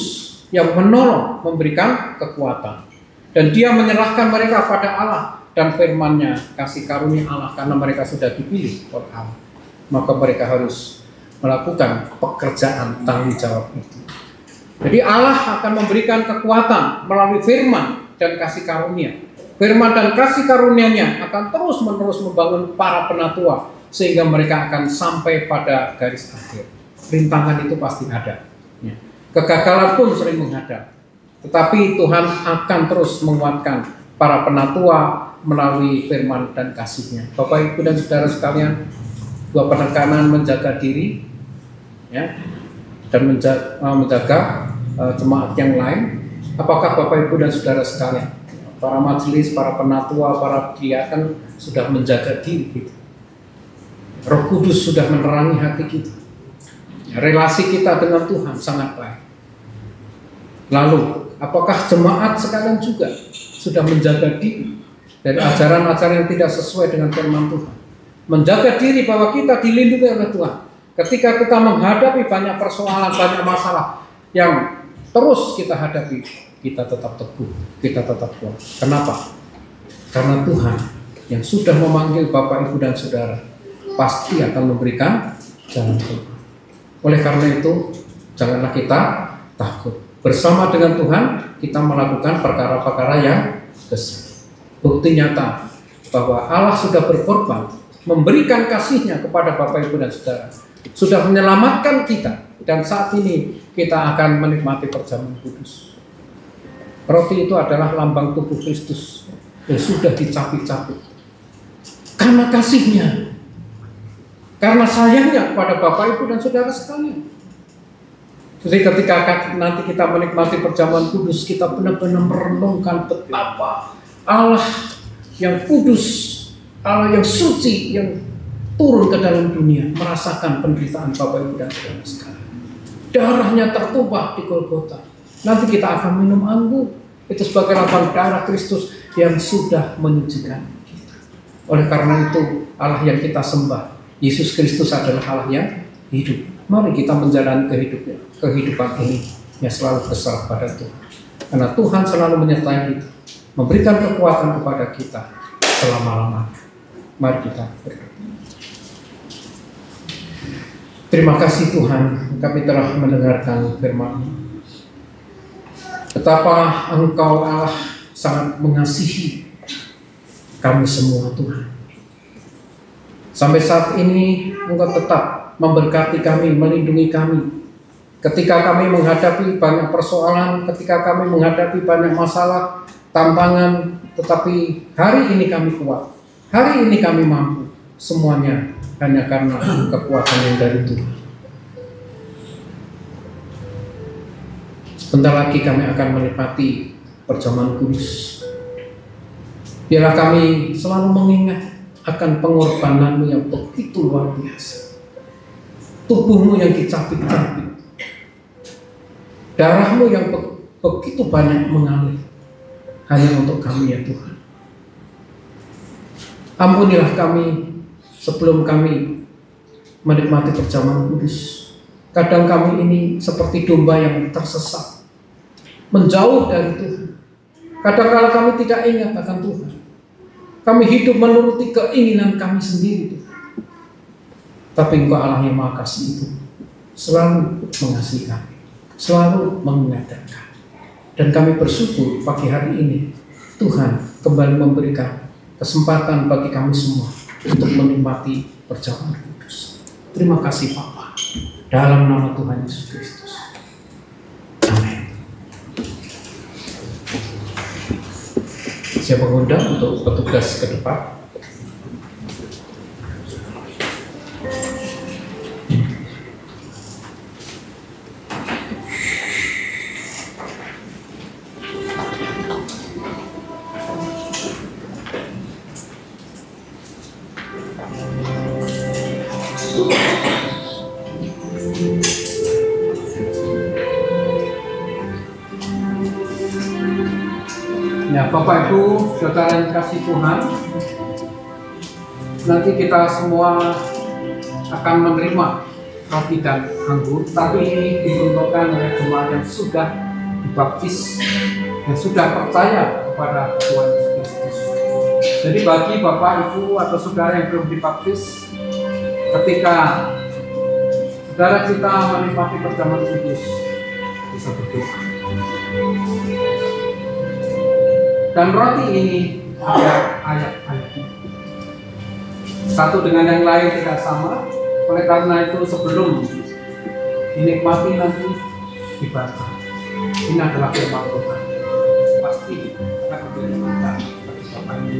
S2: yang menolong, memberikan kekuatan. Dan Dia menyerahkan mereka pada Allah dan firman-Nya, kasih karunia Allah, karena mereka sudah dipilih oleh Allah. Maka mereka harus melakukan pekerjaan tanggung jawab itu. Jadi Allah akan memberikan kekuatan melalui firman dan kasih karunia. Firman dan kasih karunia-Nya akan terus-menerus membangun para penatua sehingga mereka akan sampai pada garis akhir. Rintangan itu pasti ada. Kegagalan pun sering menghadap. Tetapi Tuhan akan terus menguatkan para penatua melalui firman dan kasih-Nya. Bapak Ibu dan Saudara sekalian, dua penekanan menjaga diri, ya, dan menjaga jemaat yang lain. Apakah Bapak Ibu dan Saudara sekalian, para majelis, para penatua, para diaken sudah menjaga diri kita? Roh Kudus sudah menerangi hati kita. Relasi kita dengan Tuhan sangat baik. Lalu, apakah jemaat sekalian juga sudah menjaga diri dari ajaran-ajaran yang tidak sesuai dengan firman Tuhan? Menjaga diri bahwa kita dilindungi oleh Tuhan. Ketika kita menghadapi banyak persoalan, banyak masalah yang terus kita hadapi, kita tetap teguh, kita tetap kuat. Kenapa? Karena Tuhan yang sudah memanggil Bapak, Ibu, dan Saudara pasti akan memberikan jalan keluar. Oleh karena itu, janganlah kita takut. Bersama dengan Tuhan, kita melakukan perkara-perkara yang besar. Bukti nyata bahwa Allah sudah berkorban, memberikan kasih-Nya kepada Bapak, Ibu, dan Saudara. Sudah menyelamatkan kita. Dan saat ini kita akan menikmati perjamuan kudus. Roti itu adalah lambang tubuh Kristus yang sudah dicapik-capik. Karena kasih-Nya, karena sayangnya kepada Bapak, Ibu, dan Saudara sekalian. Jadi ketika nanti kita menikmati perjamuan kudus, kita benar-benar merenungkan betapa Allah yang kudus, Allah yang suci, yang turun ke dalam dunia, merasakan penderitaan Bapak, Ibu, dan Saudara sekalian. darahnya tertumpah di Golgota. Nanti kita akan minum anggur. Itu sebagai lambang darah Kristus yang sudah menyucikan kita. Oleh karena itu, Allah yang kita sembah, Yesus Kristus adalah Allah yang hidup. Mari kita menjalani kehidupan ini yang selalu berserah pada Tuhan. Karena Tuhan selalu menyertai kita, memberikan kekuatan kepada kita selama-lamanya. Mari kita berdoa. Terima kasih Tuhan, kami telah mendengarkan firman-Mu. Betapa Engkau Allah sangat mengasihi kami semua Tuhan. Sampai saat ini Engkau tetap memberkati kami, melindungi kami. Ketika kami menghadapi banyak persoalan, ketika kami menghadapi banyak masalah, tantangan, tetapi hari ini kami kuat. Hari ini kami mampu. Semuanya hanya karena kekuatan yang dari Tuhan. Sebentar lagi kami akan menikmati perjamuan kudus. Biarlah kami selalu mengingat akan pengorbanan-Mu yang begitu luar biasa. Tubuh-Mu yang dicapit-capit. Darah-Mu yang begitu banyak mengalir hanya untuk kami ya Tuhan. Ampunilah kami sebelum kami menikmati perjamuan kudus. Kadang kami ini seperti domba yang tersesat, menjauh dari Tuhan. Kadang-kala kami tidak ingat akan Tuhan. Kami hidup menuruti keinginan kami sendiri Tuhan. Tapi Engkau Allah yang Maha Kasih itu selalu mengasihi kami, selalu mengingatkan kami. Dan kami bersyukur pagi hari ini Tuhan kembali memberikan kesempatan bagi kami semua untuk menikmati perjamuan kudus. Terima kasih Bapa, dalam nama Tuhan Yesus Kristus. Amin. Saya mengundang untuk petugas ke depan. Ya, Bapak Ibu, saudara yang kasih Tuhan, nanti kita semua akan menerima roti dan anggur, tapi ini diperuntukkan oleh jemaat yang sudah dibaptis, yang sudah percaya kepada Tuhan Yesus Kristus. Jadi bagi Bapak Ibu atau saudara yang belum dibaptis, ketika saudara kita menikmati perjamuan kudus, bisa berdoa. Dan roti ini ada ayat-ayatnya. Satu dengan yang lain tidak sama. Oleh karena itu sebelum dinikmati nanti dibaca. Ini adalah firman Tuhan. Pasti akan bermanfaat bagi Bapak Ibu.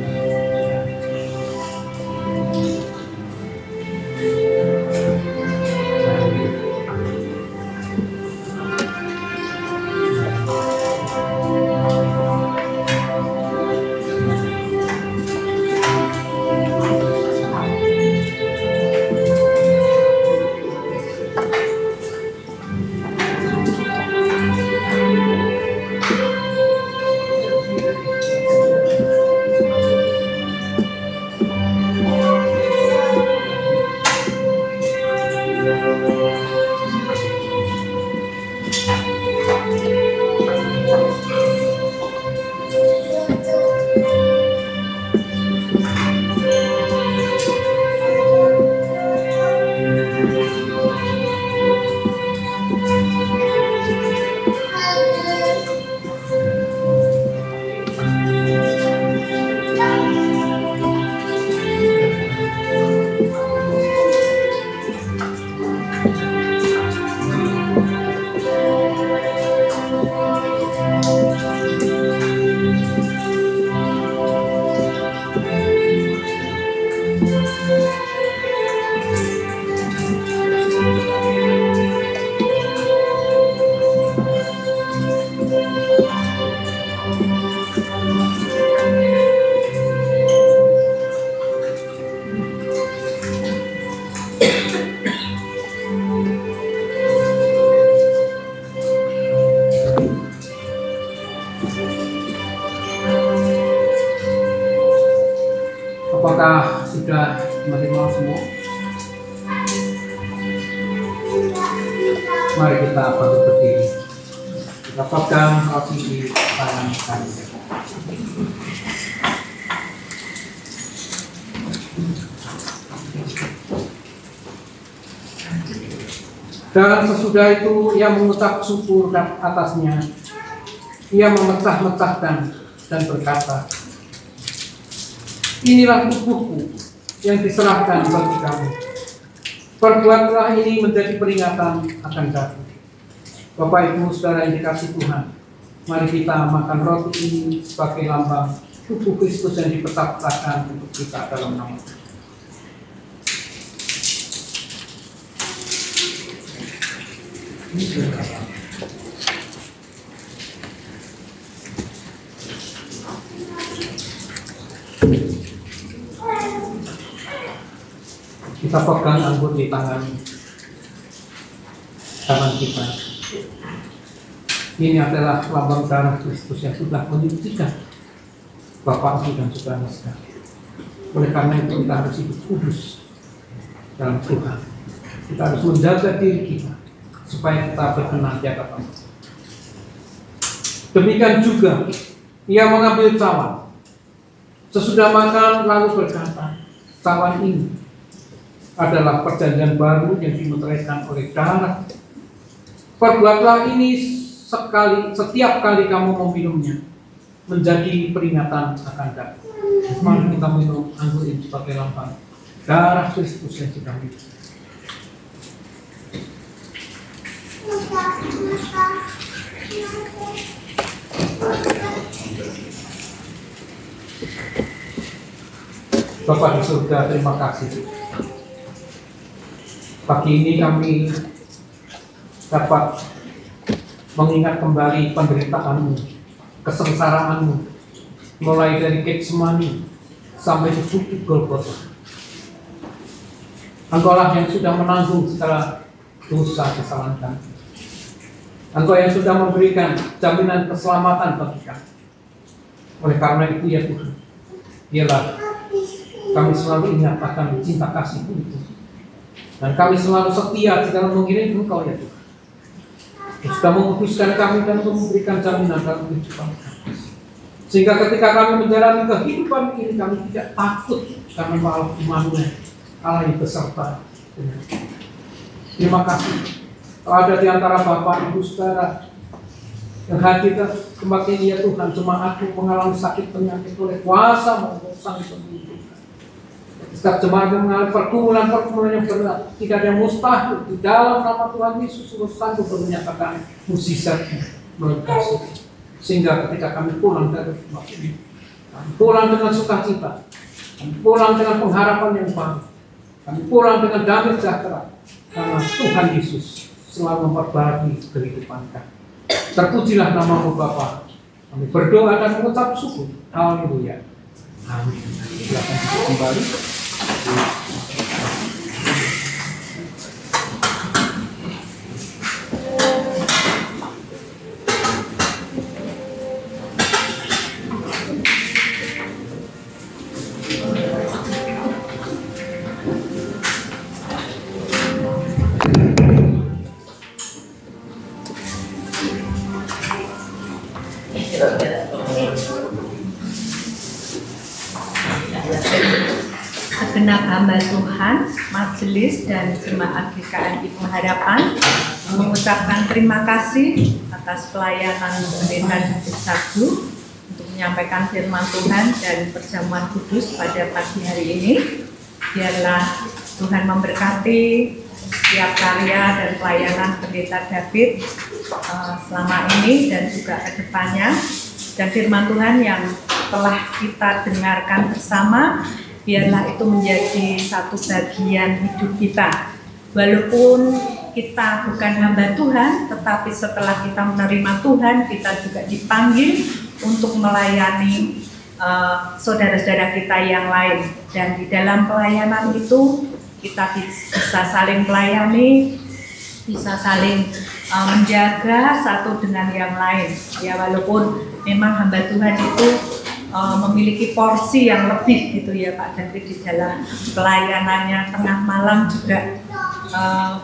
S2: Apakah sudah menerima semua? Mari kita bangkit berdiri. Kita pegang roti di tangan kami. Dan sesudah itu ia mengucap syukur atasnya. Ia memecah-mecahkan dan berkata, "Inilah tubuhku yang diserahkan bagi kamu. Perbuatlah ini menjadi peringatan akan aku." Bapak Ibu Saudara yang dikasihi Tuhan, mari kita makan roti ini sebagai lambang tubuh Kristus yang dipecah-pecahkan untuk kita dalam nama Tuhan. Kita pegang anggur di tangan kita. Ini adalah lambang darah Kristus yang sudah menyucikan Bapak, Ibu, dan saudara sekalian. Oleh karena itu kita harus hidup kudus dalam Tuhan. Kita harus menjaga diri kita supaya kita berkenan di hadapan Tuhan. Demikian juga ia mengambil cawan. Sesudah makan lalu berkata, "Cawan ini adalah perjanjian baru yang dimeteraikan oleh darah. Perbuatlah ini setiap kali kamu meminumnya menjadi peringatan akan aku." Mari kita minum anggur ini sebagai lambang darah Kristus yang sudah hidup. Bapak di surga, terima kasih. Pagi ini kami dapat mengingat kembali penderitaan-Mu, kesengsaraan-Mu, mulai dari Getsemani sampai di bukit Golgota. Engkau-lah yang sudah menanggung segala dosa kesalahan kami. Engkau yang sudah memberikan jaminan keselamatan bagi kami. Oleh karena itu ya Tuhan, biarlah kami selalu ingat akan cinta kasih-Mu itu. Dan kami selalu setia di dalam mengiring Engkau ya Tuhan. Yang sudah menguduskan kami dan memberikan jaminan dalam kehidupan kami. Sehingga ketika kami menjalani kehidupan ini kami tidak takut karena Allah Immanuel, Allah yang beserta dengan kami. Terima kasih. Kalau ada di antara Bapak, Ibu, Saudara yang hadir tempat ini ya Tuhan, jemaat-Mu mengalami sakit penyakit oleh kuasa maupun sang penyembuh. Setiap jemaat yang mengalami pergumulan-pergumulan yang berat, tidak ada yang mustahil. Di dalam nama Tuhan Yesus, sungguh sanggup menyatakan mukjizat melengkapi. Sehingga ketika kami pulang dari rumah ini, kami pulang dengan sukacita, kami pulang dengan pengharapan yang baru, kami pulang dengan damai sejahtera, karena Tuhan Yesus selalu memperbaharui kehidupan kami. Terpujilah nama-Mu Bapa. Kami berdoa dan mengucap syukur. Haleluya. Amin. Silakan kembali.
S1: Segenap hamba Tuhan, majelis dan jemaat GKMI Pengharapan mengucapkan terima kasih atas pelayanan Pendeta Sagu untuk menyampaikan firman Tuhan dan perjamuan kudus pada pagi hari ini. Biarlah Tuhan memberkati setiap karya dan pelayanan Pendeta David selama ini dan juga ke depannya. Dan firman Tuhan yang telah kita dengarkan bersama, biarlah itu menjadi satu bagian hidup kita. Walaupun kita bukan hamba Tuhan, tetapi setelah kita menerima Tuhan, kita juga dipanggil untuk melayani saudara-saudara kita yang lain. Dan di dalam pelayanan itu kita bisa saling melayani, bisa saling menjaga satu dengan yang lain. Ya walaupun memang hamba Tuhan itu memiliki porsi yang lebih gitu ya Pak David di dalam pelayanannya, tengah malam juga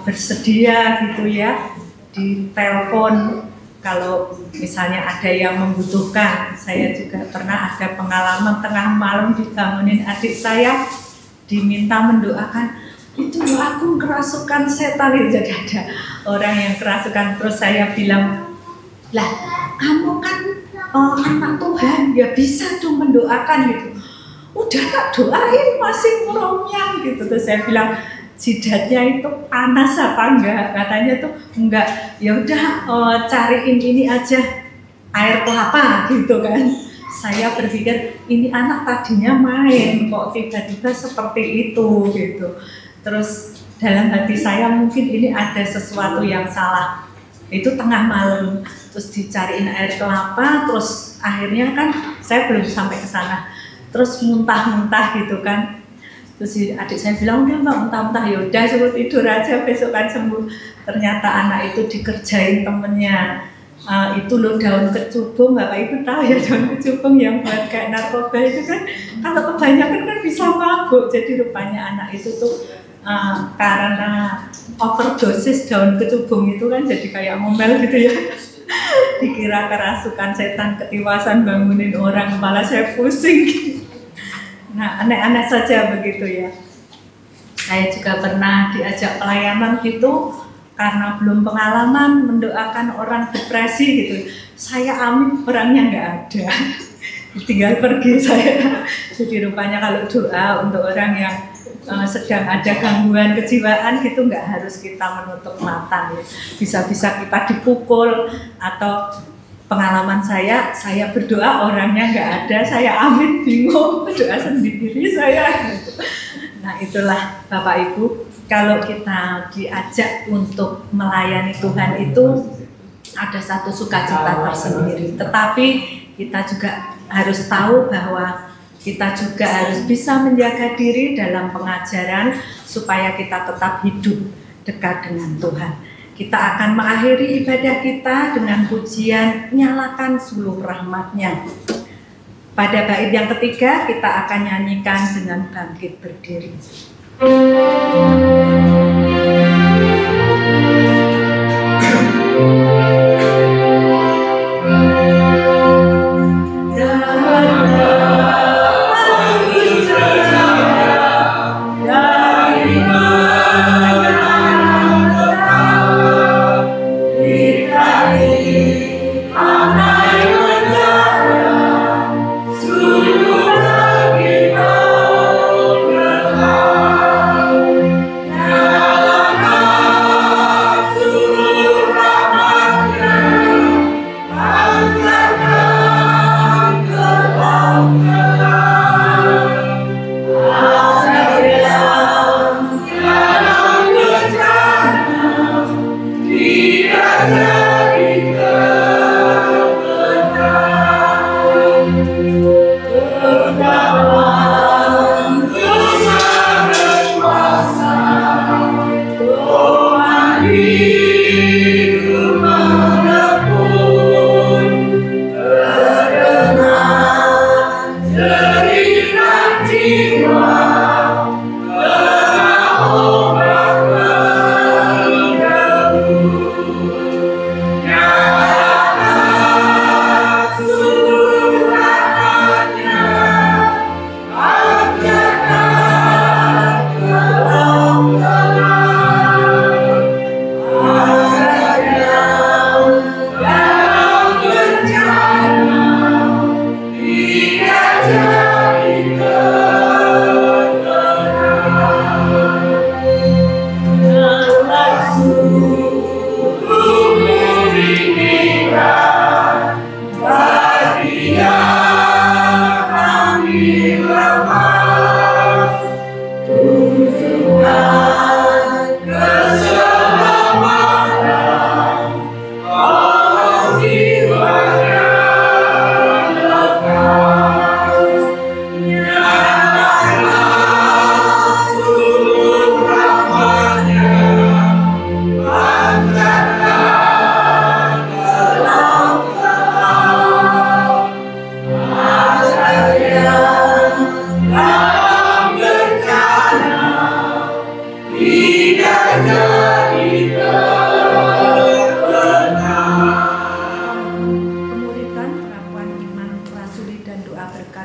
S1: bersedia gitu ya di telepon kalau misalnya ada yang membutuhkan. Saya juga pernah ada pengalaman tengah malam dibangunin adik saya, diminta mendoakan, itu aku kerasukan setan. Jadi ada orang yang kerasukan, terus saya bilang, lah kamu kan anak Tuhan, ya bisa dong mendoakan gitu. Udah tak doain masih ngurungnya gitu. Terus saya bilang, jidatnya itu panas apa enggak? Katanya tuh enggak. Ya udah cariin ini aja, air kelapa gitu kan. Saya berpikir ini anak tadinya main kok tiba-tiba seperti itu gitu. Terus dalam hati saya mungkin ini ada sesuatu yang salah. Itu tengah malam, terus dicariin air kelapa, terus akhirnya kan saya belum sampai ke sana. Terus muntah-muntah gitu kan. Terus adik saya bilang, udah mbak muntah-muntah, yaudah suruh tidur aja, besok kan sembuh. Ternyata anak itu dikerjain temennya. Itu loh daun kecubung, Bapak Ibu tahu ya daun kecubung yang buat kayak narkoba itu kan, kalau kebanyakan kan bisa mabuk. Jadi rupanya anak itu tuh karena overdosis daun kecubung itu kan jadi kayak ngomel gitu ya. Dikira kerasukan setan, ketiwasan bangunin orang, kepala saya pusing gitu. Nah, aneh-aneh saja begitu ya. Saya juga pernah diajak pelayanan gitu, karena belum pengalaman mendoakan orang depresi gitu. Saya amin, orangnya nggak ada. Tinggal pergi saya. Jadi rupanya kalau doa untuk orang yang sedang ada gangguan kejiwaan gitu nggak harus kita menutup mata ya. Bisa-bisa kita dipukul, atau pengalaman saya berdoa orangnya nggak ada, saya amin bingung, berdoa sendiri saya. Nah itulah Bapak Ibu, kalau kita diajak untuk melayani Tuhan itu ada satu sukacita tersendiri. Tetapi kita juga harus tahu bahwa kita juga harus bisa menjaga diri dalam pengajaran supaya kita tetap hidup dekat dengan Tuhan. Kita akan mengakhiri ibadah kita dengan pujian Nyalakan Suluh Rahmat-Nya. Pada bait yang ketiga kita akan nyanyikan dengan bangkit berdiri.
S5: Suluh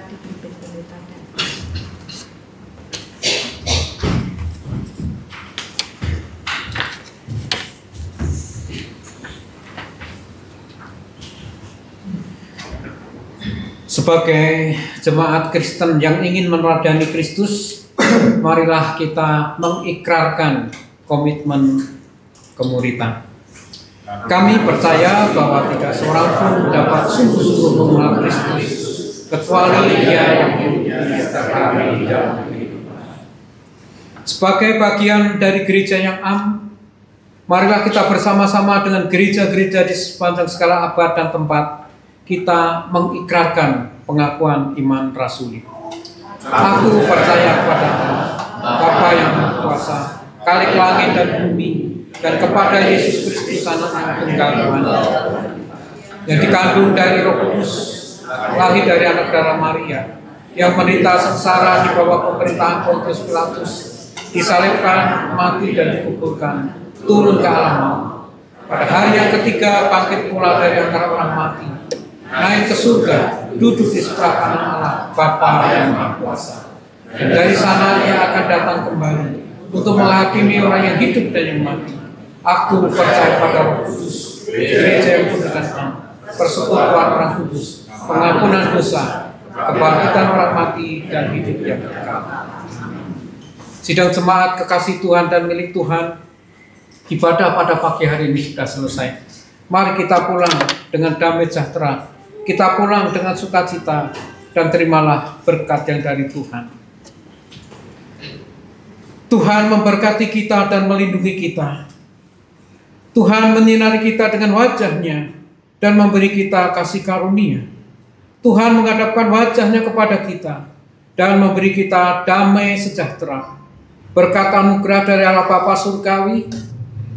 S1: dipimpin pendeta.
S2: Sebagai jemaat Kristen yang ingin meneladani Kristus, marilah kita mengikrarkan komitmen kemuridan. Kami percaya bahwa tidak seorang pun dapat sungguh-sungguh mengenal Kristus kecuali Dia yang menyertai kami dalam kehidupan. Sebagai bagian dari gereja yang am, marilah kita bersama-sama dengan gereja-gereja di sepanjang segala abad dan tempat kita mengikrarkan pengakuan iman rasuli. Aku percaya kepada Allah, Bapa yang berkuasa, Khalik langit dan bumi, dan kepada Yesus Kristus Anak yang tunggal Tuhan, yang dikandung dari Roh Kudus, lahir dari anak darah Maria, yang menderita sengsara di bawah pemerintahan Pontius Pilatus, disalibkan, mati dan dikuburkan, turun ke alam maut. Pada hari yang ketiga bangkit pula dari antara orang mati, naik ke surga, duduk di sebelah kanan Allah, Bapa yang Maha Kuasa. Dan dari sana Ia akan datang kembali untuk menghakimi orang yang hidup dan yang mati. Aku percaya pada Roh Kudus, gereja yang kudus dan am, persekutuan orang kudus, pengampunan dosa, kebangkitan orang mati, dan hidup yang kekal. Sidang jemaat kekasih Tuhan dan milik Tuhan, ibadah pada pagi hari ini sudah selesai. Mari kita pulang dengan damai sejahtera, kita pulang dengan sukacita, dan terimalah berkat yang dari Tuhan. Tuhan memberkati kita dan melindungi kita. Tuhan menyinari kita dengan wajah-Nya dan memberi kita kasih karunia. Tuhan menghadapkan wajah-Nya kepada kita dan memberi kita damai sejahtera. Berkat anugerah dari Allah Bapa Surgawi,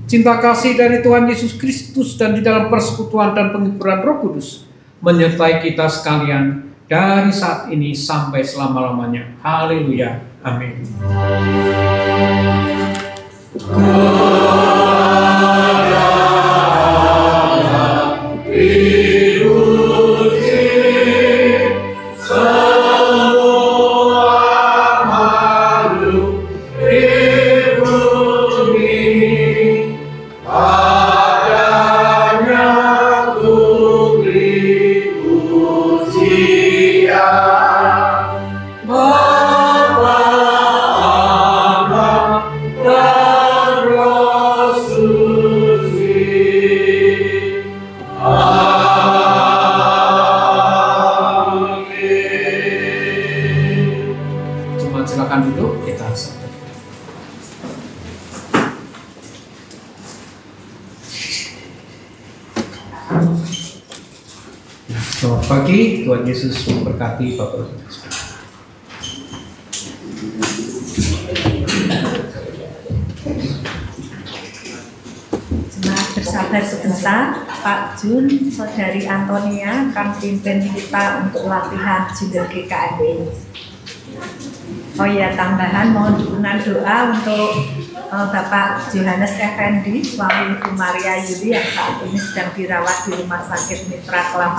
S2: cinta kasih dari Tuhan Yesus Kristus, dan di dalam persekutuan dan penghiburan Roh Kudus menyertai kita sekalian dari saat ini sampai selama-lamanya. Haleluya. Amin. Silakan duduk, kita sambut. Selamat pagi, Tuhan Yesus memberkati Bapak Ibu.
S1: Jemaat bersabar sebentar, Pak Jun, Saudari Antonia akan pimpin kita untuk latihan Jingle GKMB ini. Oh iya, tambahan mohon dukungan doa untuk Bapak Johannes Effendi, suami Ibu Maria Yuli yang saat ini sedang dirawat di Rumah Sakit Mitra Kelapa.